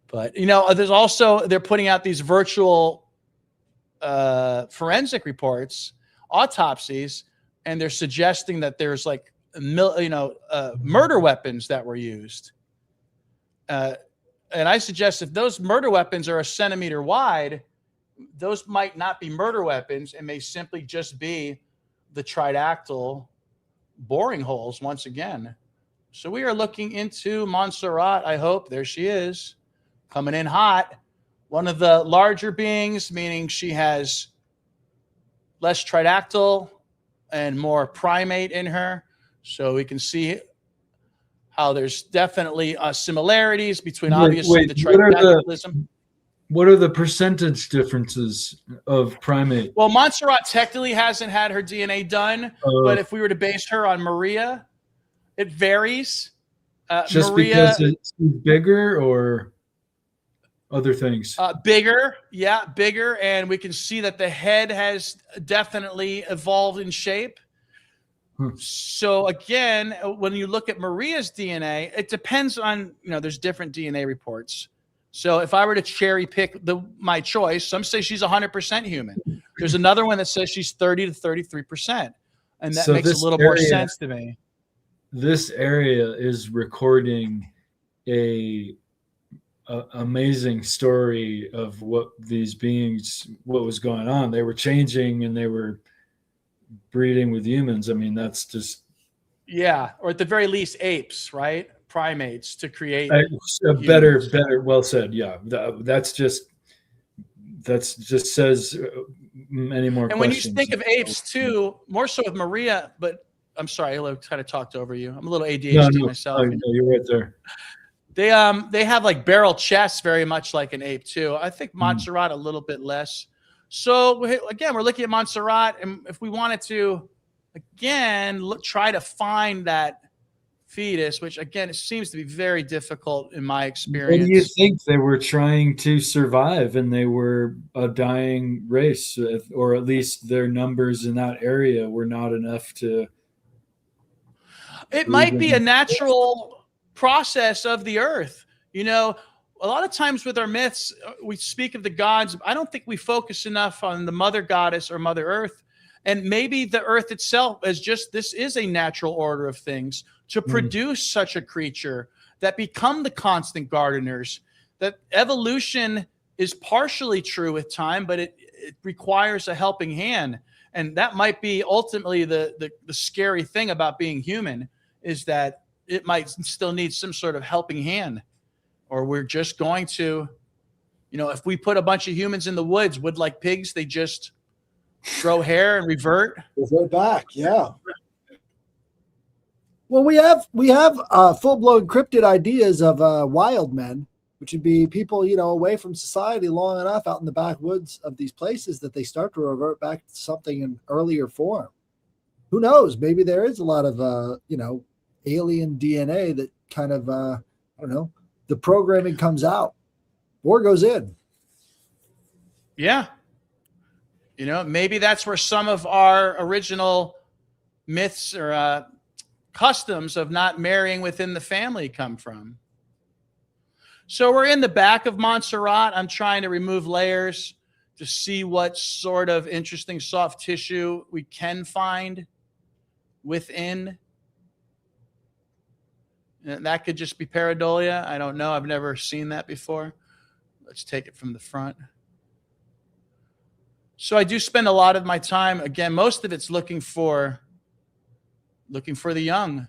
But, you know, there's also, they're putting out these virtual forensic reports, autopsies, and they're suggesting that there's like murder weapons that were used. And I suggest if those murder weapons are a centimeter wide, those might not be murder weapons and may simply just be the tridactyl boring holes once again. So we are looking into Montserrat. I hope there she is, coming in hot. One of the larger beings, meaning she has less tridactyl and more primate in her. So we can see how there's definitely similarities between obviously the tridactylism. What are the percentage differences of primate? Well, Montserrat technically hasn't had her DNA done, but if we were to base her on Maria, it varies. Just Maria, because it's bigger or other things? Bigger, yeah, bigger. And we can see that the head has definitely evolved in shape. So again, when you look at Maria's DNA, it depends on, you know, there's different DNA reports. So if I were to cherry pick my choice, some say she's 100% human. There's another one that says she's 30 to 33%. And that makes a little more sense to me. This area is recording a amazing story of what these beings, what was going on. They were changing and they were breeding with humans. I mean, that's just or at the very least apes, right? Primates to create a better. Well said. Yeah, that's just says many more. And when you think of apes too, more so with Maria, but I'm sorry, I kind of talked over you. I'm a little ADHD myself. No, you're right there. They have like barrel chests, very much like an ape too. I think Montserrat a little bit less. So again, we're looking at Montserrat, and if we wanted to, again, try to find that fetus, which again, it seems to be very difficult in my experience. What do you think? They were trying to survive, and they were a dying race, or at least their numbers in that area were not enough to. It might be a natural process of the earth. You know, a lot of times with our myths, we speak of the gods. I don't think we focus enough on the mother goddess or Mother Earth. And maybe the earth itself is just, this is a natural order of things to produce such a creature that become the constant gardeners. That evolution is partially true with time, but it requires a helping hand. And that might be ultimately the scary thing about being human, is that it might still need some sort of helping hand. Or we're just going to, if we put a bunch of humans in the woods, would like pigs, they just grow hair and revert back. Yeah. Well, we have full-blown cryptid ideas of wild men, which would be people, away from society long enough out in the backwoods of these places that they start to revert back to something in earlier form. Who knows? Maybe there is a lot of, alien DNA that kind of, I don't know, the programming comes out or goes in. Yeah. Maybe that's where some of our original myths or customs of not marrying within the family come from. So we're in the back of Montserrat. I'm trying to remove layers to see what sort of interesting soft tissue we can find within. And that could just be pareidolia. I don't know. I've never seen that before. Let's take it from the front. So I do spend a lot of my time, again, most of it's looking for the young,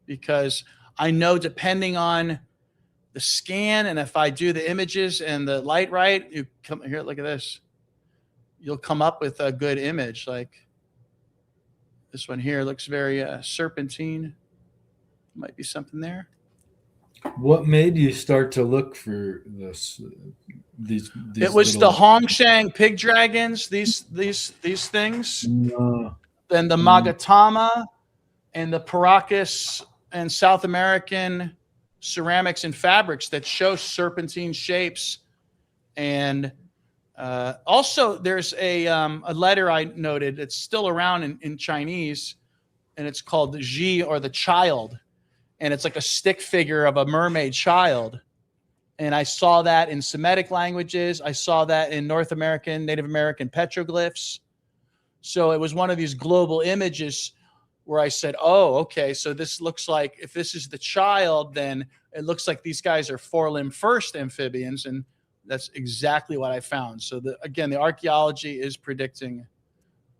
because I know depending on the scan, and if I do the images and the light right, you come here, look at this. You'll come up with a good image. Like this one here looks very serpentine. Might be something there. What made you start to look for this? These it was the Hongshan pig dragons. These things. Then the Magatama and the Paracas and South American ceramics and fabrics that show serpentine shapes. And also there's a letter I noted. It's still around in Chinese, and it's called the Ji, or the child. And it's like a stick figure of a mermaid child. And I saw that in Semitic languages. I saw that in North American, Native American petroglyphs. So it was one of these global images where I said, oh, okay, so this looks like, if this is the child, then it looks like these guys are four-limb first amphibians. And that's exactly what I found. So again, the archaeology is predicting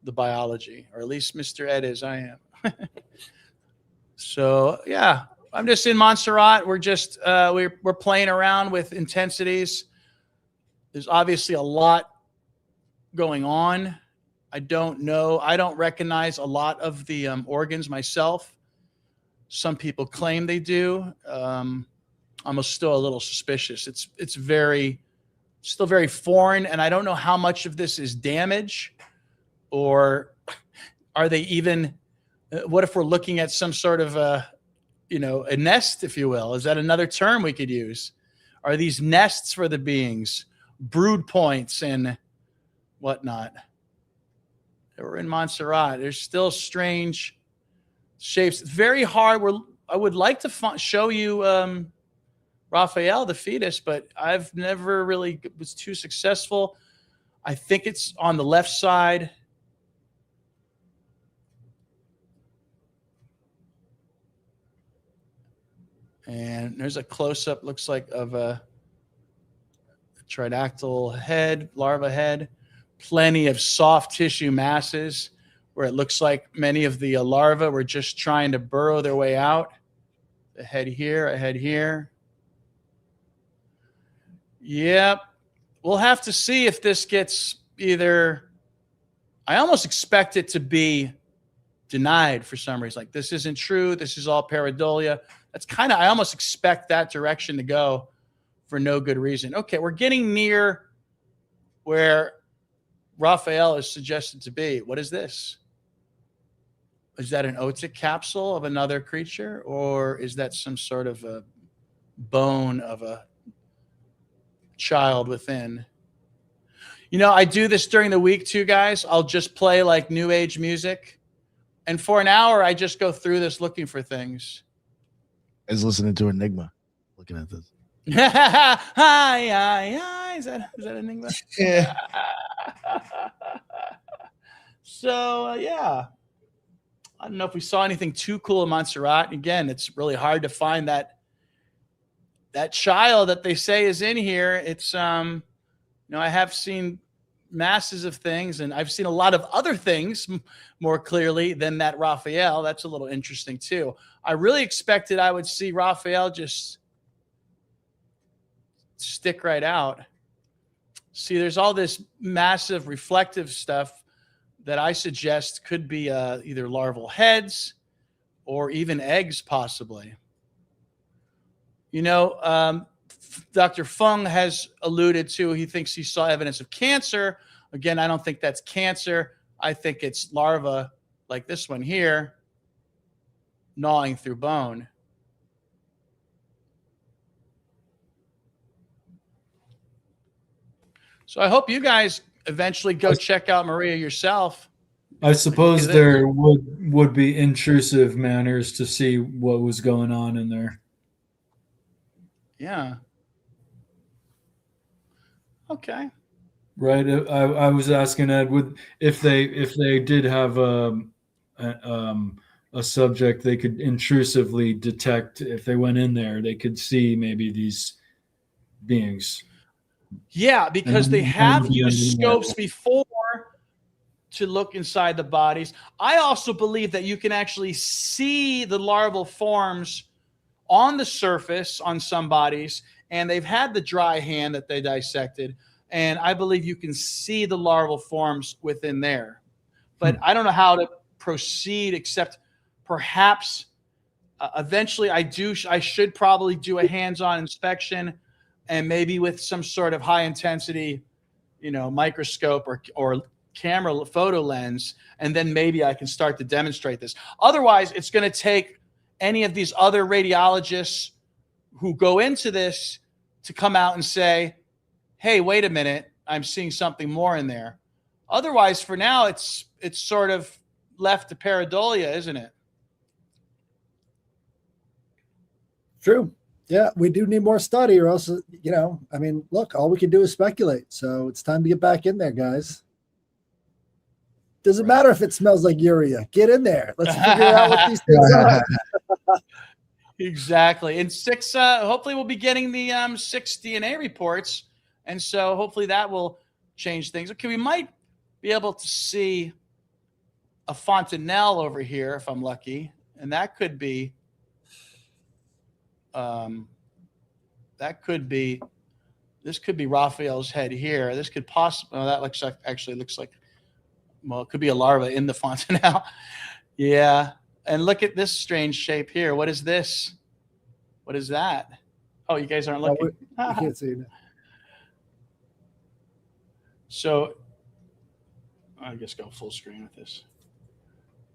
the biology, or at least Mr. Ed is, I am. So yeah, I'm just in Montserrat. We're just we're playing around with intensities. There's obviously a lot going on. I don't know. I don't recognize a lot of the organs myself. Some people claim they do. I'm still a little suspicious. It's still very foreign, and I don't know how much of this is damage, or are they even? What if we're looking at some sort of a nest, if you will? Is that another term we could use? Are these nests for the beings, brood points and whatnot? We're in Montserrat. There's still strange shapes. It's very hard. I would like to show you Raphael, the fetus, but I've never really was too successful. I think it's on the left side. And there's a close-up, looks like, of a Tridactyl head, larva head, plenty of soft tissue masses where it looks like many of the larvae were just trying to burrow their way out. A head here, a head here. Yep. We'll have to see if this gets either. I almost expect it to be denied for some reason. Like, this isn't true. This is all pareidolia. That's kind of, I almost expect that direction to go for no good reason. Okay, we're getting near where Raphael is suggested to be. What is this? Is that an otic capsule of another creature? Or is that some sort of a bone of a child within? You know, I do this during the week too, guys. I'll just play like new age music. And for an hour, I just go through this looking for things. Is listening to Enigma, looking at this. Hi, hi, hi. Is that Enigma? Yeah. So, yeah. I don't know if we saw anything too cool in Montserrat. Again, it's really hard to find that child that they say is in here. It's, I have seen masses of things, and I've seen a lot of other things more clearly than that Raphael. That's a little interesting too. I really expected I would see Raphael just stick right out. See, there's all this massive reflective stuff that I suggest could be either larval heads or even eggs, possibly. Dr. Fung has alluded to, he thinks he saw evidence of cancer. Again, I don't think that's cancer. I think it's larva like this one here, gnawing through bone. So I hope you guys eventually go check out Maria yourself. I suppose there would be intrusive manners to see what was going on in there. Yeah. Okay. Right. I was asking Ed, if they did have a subject they could intrusively detect, if they went in there, they could see maybe these beings. Yeah, because they have used scopes before to look inside the bodies. I also believe that you can actually see the larval forms on the surface on some bodies, and they've had the dry hand that they dissected, and I believe you can see the larval forms within there. But I don't know how to proceed, except perhaps eventually I should probably do a hands-on inspection, and maybe with some sort of high intensity, microscope or camera photo lens, and then maybe I can start to demonstrate this. Otherwise, it's going to take any of these other radiologists who go into this to come out and say, hey, wait a minute, I'm seeing something more in there. Otherwise, for now, it's sort of left to pareidolia, isn't it? True. Yeah, we do need more study, or else, look, all we can do is speculate. So it's time to get back in there, guys. Doesn't matter if it smells like urea. Get in there. Let's figure out what these things are. Exactly. And 6, hopefully we'll be getting the 6 DNA reports. And so hopefully that will change things. Okay, we might be able to see a fontanelle over here if I'm lucky. And that could be this could be Raphael's head here. This could possibly, that looks like well, it could be a larva in the fontanelle. Yeah. And look at this strange shape here. What is this? What is that? Oh, you guys aren't looking. I can't see it. So I guess go full screen with this.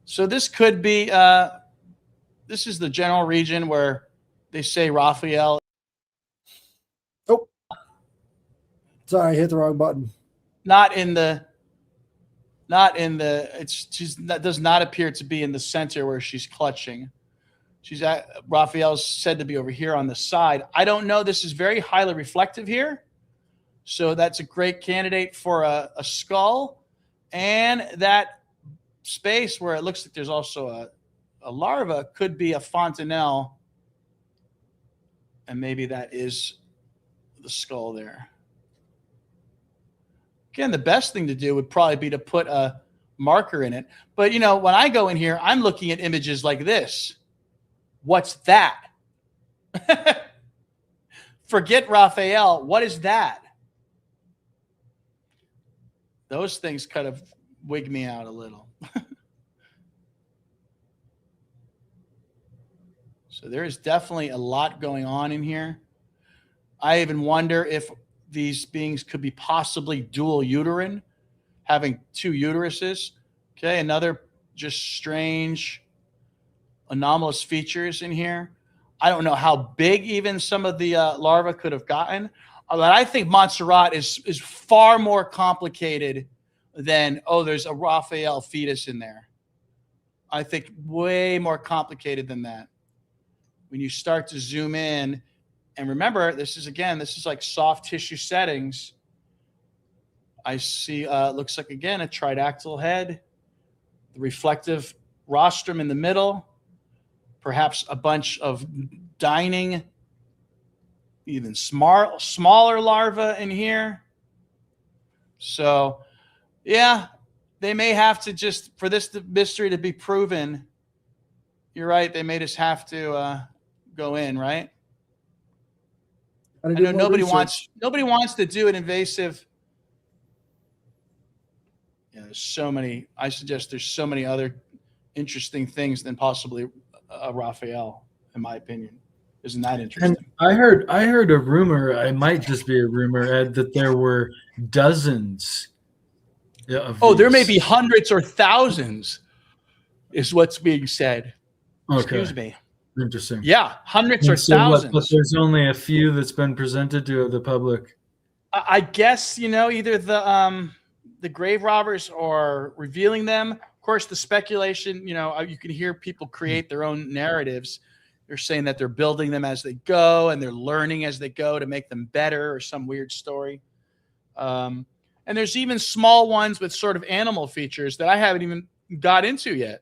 So this could be, this is the general region where they say Raphael. Oh, sorry, I hit the wrong button. That does not appear to be in the center where she's clutching. Raphael's said to be over here on the side. I don't know. This is very highly reflective here. So that's a great candidate for a skull. And that space where it looks like there's also a larva could be a fontanelle. And maybe that is the skull there. Again, the best thing to do would probably be to put a marker in it. But, you know, when I go in here, I'm looking at images like this. What's that? Forget Raphael. What is that? Those things kind of wig me out a little. So there is definitely a lot going on in here. I even wonder if these beings could be possibly dual uterine, having two uteruses. Okay, another just strange, anomalous features in here. I don't know how big even some of the larvae could have gotten. But I think Montserrat is far more complicated than, oh, there's a Raphael fetus in there. I think way more complicated than that. When you start to zoom in, and remember, this is like soft tissue settings. I see, looks like, again, a tridactyl head, the reflective rostrum in the middle, perhaps a bunch of dining, even smaller larvae in here. So, yeah, they may have to just, for this mystery to be proven, you're right, they may just have to go in, right? I know nobody wants to do an invasive. Yeah, there's so many. I suggest there's so many other interesting things than possibly a Raphael, in my opinion. Isn't that interesting? And I heard a rumor. It might just be a rumor, Ed, that there were dozens. There may be hundreds or thousands, is what's being said. Okay. Excuse me. Interesting. Yeah, hundreds or thousands. But there's only a few that's been presented to the public. I guess, either the grave robbers are revealing them. Of course, the speculation, you can hear people create their own narratives. They're saying that they're building them as they go and they're learning as they go to make them better, or some weird story. And there's even small ones with sort of animal features that I haven't even got into yet.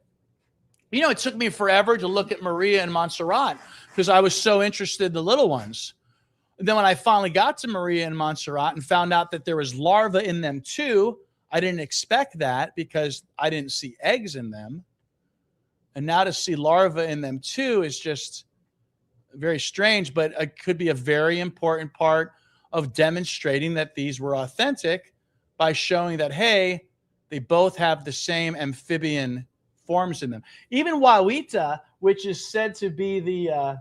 It took me forever to look at Maria and Montserrat because I was so interested in the little ones. And then when I finally got to Maria and Montserrat and found out that there was larvae in them too, I didn't expect that because I didn't see eggs in them. And now to see larvae in them too is just very strange, but it could be a very important part of demonstrating that these were authentic by showing that, hey, they both have the same amphibian forms in them. Even Wawita, which is said to be the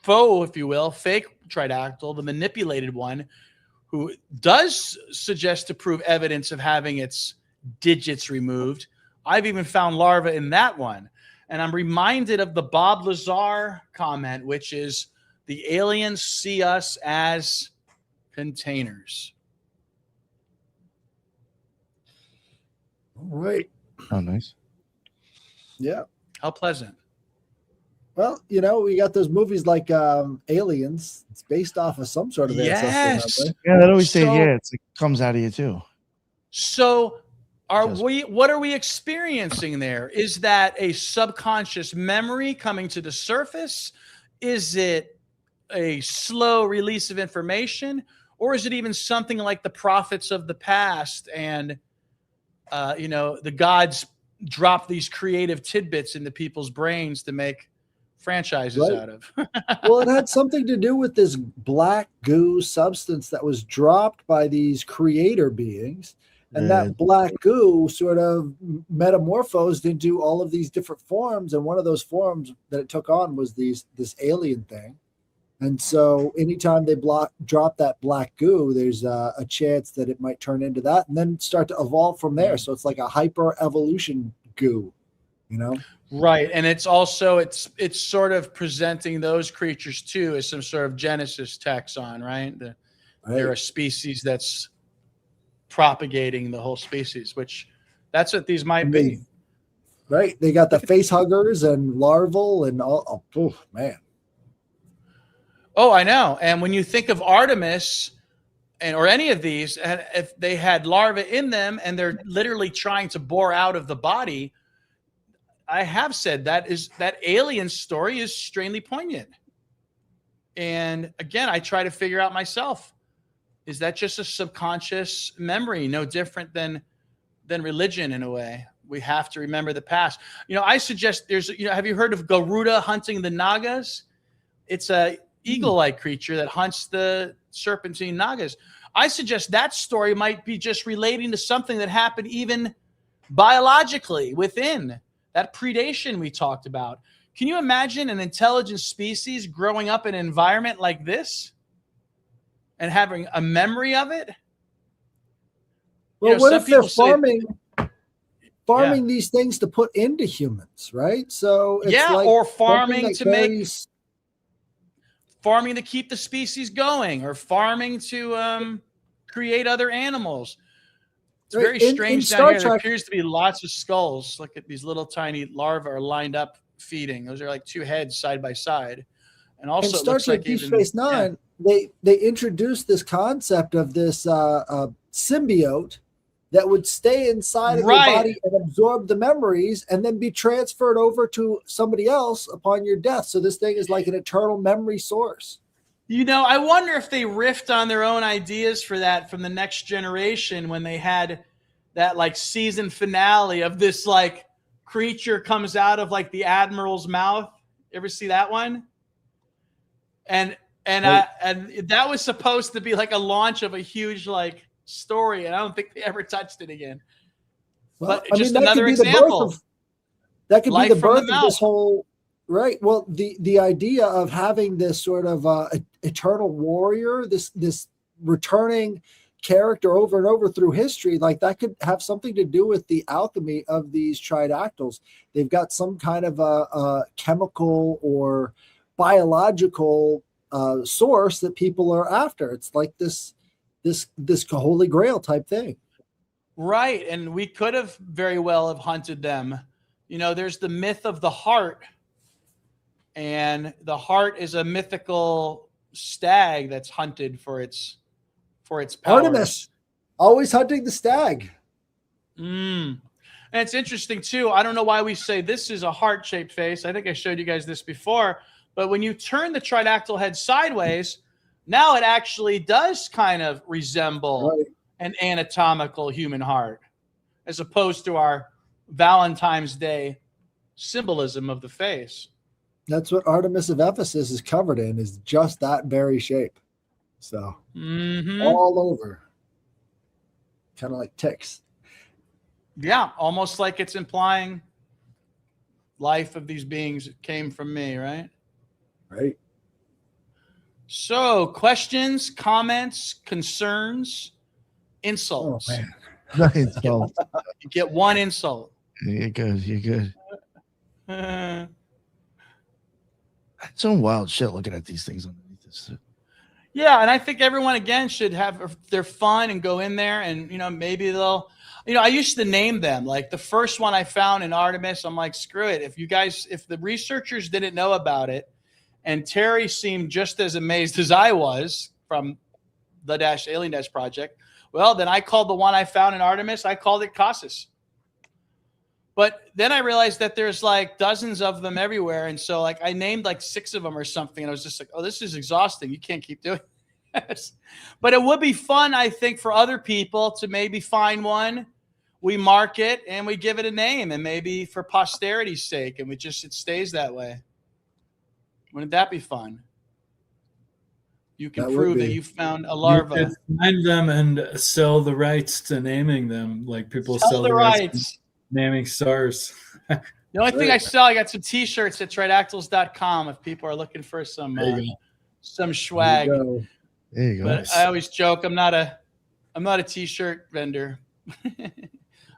faux, if you will, fake tridactyl, the manipulated one, who does suggest to prove evidence of having its digits removed. I've even found larvae in that one. And I'm reminded of the Bob Lazar comment, which is the aliens see us as containers. All right. Oh, nice. Yeah. How pleasant. Well, we got those movies like Aliens. It's based off of some sort of ancestor. Yeah, they always say, it comes out of you too. So what are we experiencing there? Is that a subconscious memory coming to the surface? Is it a slow release of information? Or is it even something like the prophets of the past and the gods drop these creative tidbits into people's brains to make franchises out of? Well, it had something to do with this black goo substance that was dropped by these creator beings. And that black goo sort of metamorphosed into all of these different forms. And one of those forms that it took on was this alien thing. And so anytime they drop that black goo, there's a chance that it might turn into that and then start to evolve from there. So it's like a hyper evolution goo, Right. And it's also, it's sort of presenting those creatures too as some sort of Genesis taxon, right? They're a species that's propagating the whole species, which that's what these might be. Right. They got the face huggers and larval and all. Oh, man. Oh, I know. And when you think of Artemis or any of these, and if they had larvae in them and they're literally trying to bore out of the body, I have said that alien story is extremely poignant. And again, I try to figure out myself, Is that just a subconscious memory, no different than religion in a way? We have to remember the past. I suggest have you heard of Garuda hunting the Nagas? It's a eagle-like creature that hunts the serpentine Nagas. I suggest that story might be just relating to something that happened even biologically within that predation we talked about. Can you imagine an intelligent species growing up in an environment like this and having a memory of it? Well, what if they're farming these things to put into humans, right? So it's or farming farming to keep the species going, or farming to create other animals. It's very strange down here. There appears to be lots of skulls. Look at these little tiny larvae are lined up feeding. Those are like two heads side by side. And also, in Star Trek Deep Space Nine, they introduced this concept of this symbiote that would stay inside of your body and absorb the memories and then be transferred over to somebody else upon your death. So this thing is like an eternal memory source. I wonder if they riffed on their own ideas for that from the Next Generation when they had that like season finale of this like creature comes out of like the Admiral's mouth. Ever see that one? And that was supposed to be like a launch of a huge like story, and I don't think they ever touched it again. Well, but just another example. That could be the birth of this whole, right? Well, the idea of having this sort of eternal warrior, this returning character over and over through history, like that could have something to do with the alchemy of these Tridactyls. They've got some kind of a chemical or biological source that people are after. It's like this holy grail type thing. Right. And we could have very well have hunted them. There's the myth of the heart, and the heart is a mythical stag that's hunted for its powers. Artemis, always hunting the stag. And it's interesting too. I don't know why we say this is a heart-shaped face. I think I showed you guys this before, but when you turn the Tridactyl head sideways, now it actually does kind of resemble an anatomical human heart, as opposed to our Valentine's Day symbolism of the face. That's what Artemis of Ephesus is covered in, is just that very shape. So all over, kind of like ticks. Yeah, almost like it's implying life of these beings came from me, right? Right. So, questions, comments, concerns, insults. Oh, man. Insult. You get one insult. You're good. Some wild shit looking at these things underneath this. Yeah, and I think everyone, again, should have their fun and go in there and, maybe they'll, I used to name them. Like the first one I found in Artemis, I'm like, screw it. If the researchers didn't know about it, and Terry seemed just as amazed as I was from the Alien Dash project, well, then I called the one I found in Artemis, I called it Casas. But then I realized that there's like dozens of them everywhere. And so like I named like 6 of them or something. And I was just like, oh, this is exhausting. You can't keep doing this. But it would be fun, I think, for other people to maybe find one. We mark it and we give it a name, and maybe for posterity's sake, and it stays that way. Wouldn't that be fun? You can prove that you found a larva. You could find them and sell the rights to naming them, like people sell the rights naming stars. The only thing I sell, I got some T-shirts at Tridactyls.com if people are looking for some swag. There you go. But I always joke, I'm not a T-shirt vendor.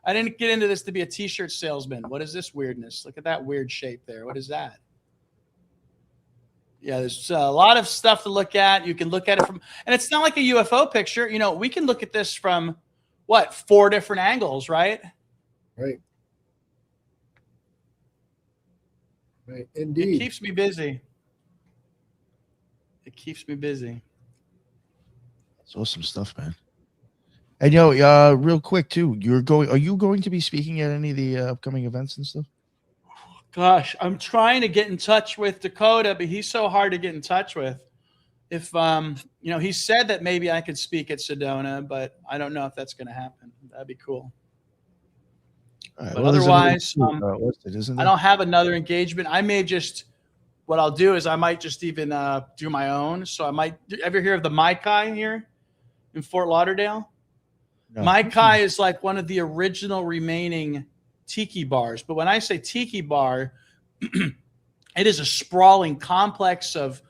I didn't get into this to be a T-shirt salesman. What is this weirdness? Look at that weird shape there. What is that? Yeah, there's a lot of stuff to look at. You can look at it from, and it's not like a UFO picture. We can look at this from 4 different angles, right? Right. Right. Indeed. It keeps me busy. It's awesome stuff, man. And real quick too, are you going to be speaking at any of the upcoming events and stuff? Gosh, I'm trying to get in touch with Dakota, but he's so hard to get in touch with. if he said that maybe I could speak at Sedona, but I don't know if that's going to happen. That'd be cool. Right, but otherwise, listed, I don't have another engagement. I may just, what I'll do is I might just even do my own. So I might, ever hear of the Mai Kai here in Fort Lauderdale? No. Mai Kai is like one of the original remaining tiki bars. But when I say tiki bar, it is a sprawling complex of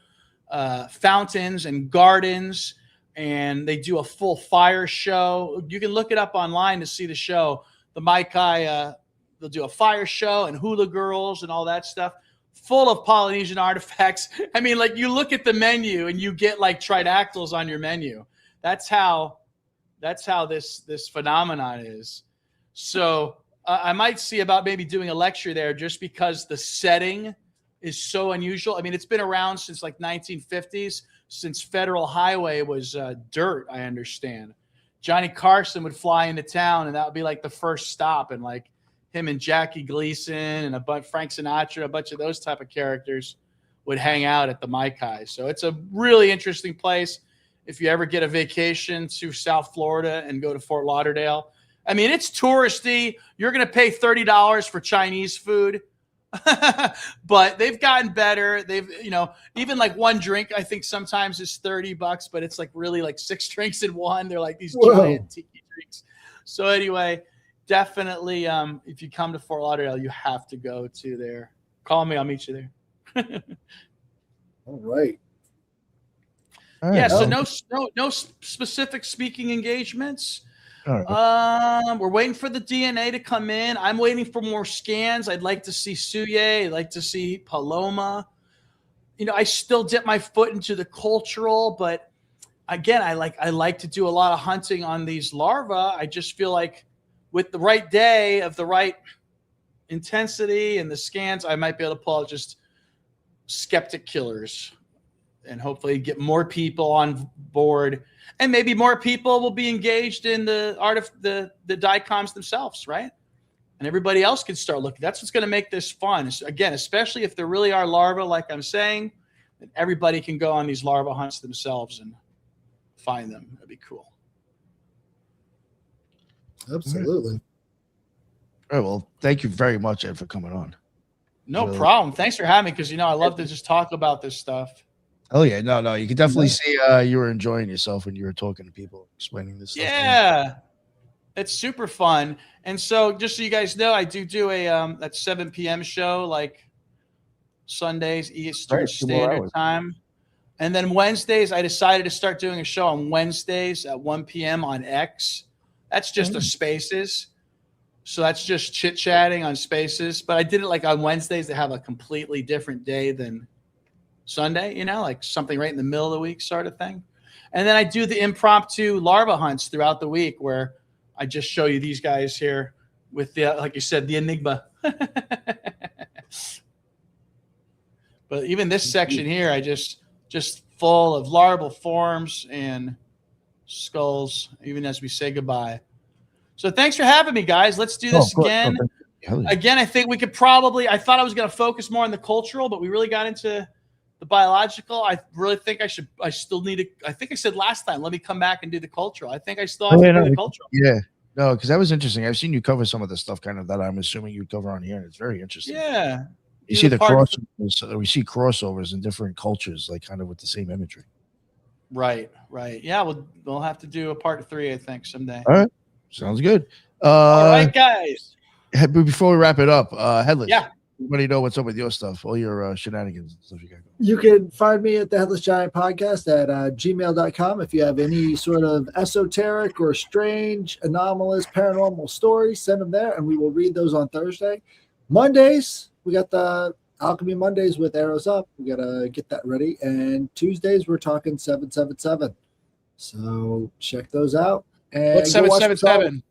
fountains and gardens, and they do a full fire show. You can look it up online to see the show. The Mai Kai, they'll do a fire show and hula girls and all that stuff, full of Polynesian artifacts. I mean, like, you look at the menu and you get like Tridactyls on your menu. That's how this phenomenon is. So I might see about maybe doing a lecture there, just because the setting is so unusual. I mean, it's been around since like 1950s, since Federal Highway was dirt, I understand. Johnny Carson would fly into town, and that would be like the first stop, and like him and Jackie Gleason and Frank Sinatra, a bunch of those type of characters would hang out at the Mai Kai. So it's a really interesting place. If you ever get a vacation to South Florida and go to Fort Lauderdale, I mean, it's touristy. You're going to pay $30 for Chinese food. But they've gotten better. They've, even like one drink, I think sometimes is $30, but it's like really like 6 drinks in one. They're like these giant tiki drinks. So anyway, definitely, if you come to Fort Lauderdale, you have to go to there. Call me, I'll meet you there. All right. Yeah. So no specific speaking engagements. We're waiting for the DNA to come in. I'm waiting for more scans. I'd like to see Suye. I'd like to see Paloma. I still dip my foot into the cultural, but again, I like to do a lot of hunting on these larvae. I just feel like with the right day of the right intensity and the scans, I might be able to pull out just skeptic killers and hopefully get more people on board. And maybe more people will be engaged in the art of the dicoms themselves, right? And everybody else can start looking. That's what's going to make this fun. Again, especially if there really are larvae, like I'm saying, then everybody can go on these larva hunts themselves and find them. That'd be cool. Absolutely. All right. Well, thank you very much, Ed, for coming on. No problem. Thanks for having me, because, I love to just talk about this stuff. Oh yeah, no, you can definitely see you were enjoying yourself when you were talking to people, explaining this stuff. Yeah, it's super fun. And so, just so you guys know, I do a at 7 p.m. show, like Sundays Eastern Standard Time, and then Wednesdays I decided to start doing a show on Wednesdays at 1 p.m. on X. That's just a Spaces, so that's just chit chatting on Spaces. But I did it like on Wednesdays to have a completely different day than Sunday, like something right in the middle of the week sort of thing. And then I do the impromptu larva hunts throughout the week, where I just show you these guys here with the, like you said, the enigma. But even this section here, I just full of larval forms and skulls, even as we say goodbye. So thanks for having me, guys. Let's do this again. Again, I think we could I thought I was going to focus more on the cultural, but we really got into the biological. I really think I think I said last time, let me come back and do the cultural. I think I still have to do the cultural. Yeah. No, because that was interesting. I've seen you cover some of the stuff kind of that I'm assuming you cover on here, and it's very interesting. Yeah. You see the crossovers. We see crossovers in different cultures, like kind of with the same imagery. Right. Yeah, we'll have to do a part 3, I think, someday. All right. Sounds good. All right, guys. Before we wrap it up, Headless. Yeah. Everybody know what's up with your stuff, all your shenanigans and stuff you got going. You can find me at the Headless Giant Podcast at gmail.com. If you have any sort of esoteric or strange, anomalous, paranormal stories, send them there, and we will read those on Thursday. Mondays, we got the Alchemy Mondays with Arrows Up. We got to get that ready. And Tuesdays, we're talking 777. So check those out. And what's 777?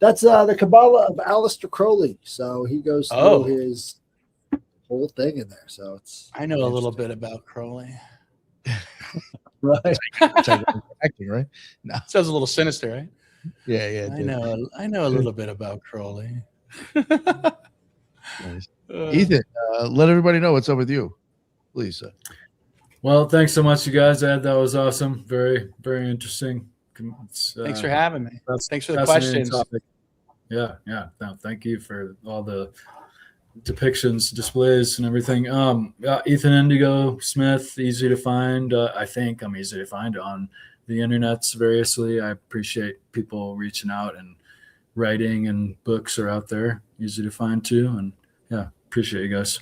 That's the Kabbalah of Aleister Crowley. So he goes through his whole thing in there. So I know a little bit about Crowley. Right. Acting, right? No. Sounds a little sinister, right? Yeah. I know a little bit about Crowley. Nice. Ethan, let everybody know what's up with you, please. Well, thanks so much, you guys. Ed, that was awesome. Very, very interesting. Thanks for having me. Thanks for the fascinating questions. topic. Yeah. No, thank you for all the depictions, displays, and everything. Ethan Indigo Smith, easy to find. I think I'm easy to find on the internets variously. I appreciate people reaching out, and writing and books are out there, easy to find too. And yeah, appreciate you guys.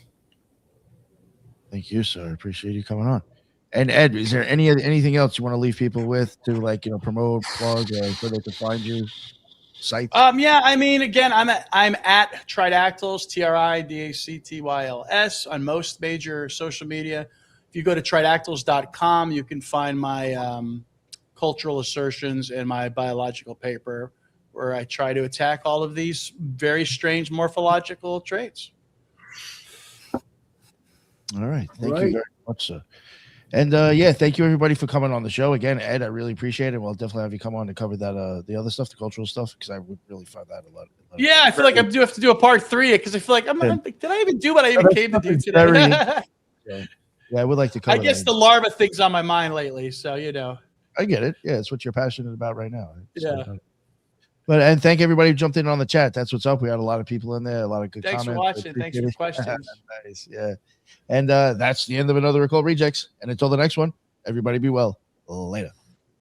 Thank you, sir. Appreciate you coming on. And Ed, is there anything else you want to leave people with to promote, plug, so they can find you? Sites? Yeah, I mean, again, I'm at Tridactyls, Tridactyls, on most major social media. If you go to tridactyls.com, you can find my cultural assertions and my biological paper, where I try to attack all of these very strange morphological traits. All right. Thank you very much, sir. And thank you everybody for coming on the show again. Ed, I really appreciate it. We'll definitely have you come on to cover that the other stuff, the cultural stuff, because I would really find that a lot. Yeah, I feel like I do have to do a part 3 because I feel like did I even do what I even came to do today? Yeah, I would like to cover. I guess the larva thing's on my mind lately, so I get it. Yeah, it's what you're passionate about right now. Yeah. And thank everybody who jumped in on the chat. That's what's up. We had a lot of people in there, a lot of good comments. Thanks for watching. Thanks for the questions. Nice. Yeah. And that's the end of another Occult Rejects. And until the next one, everybody be well. Later.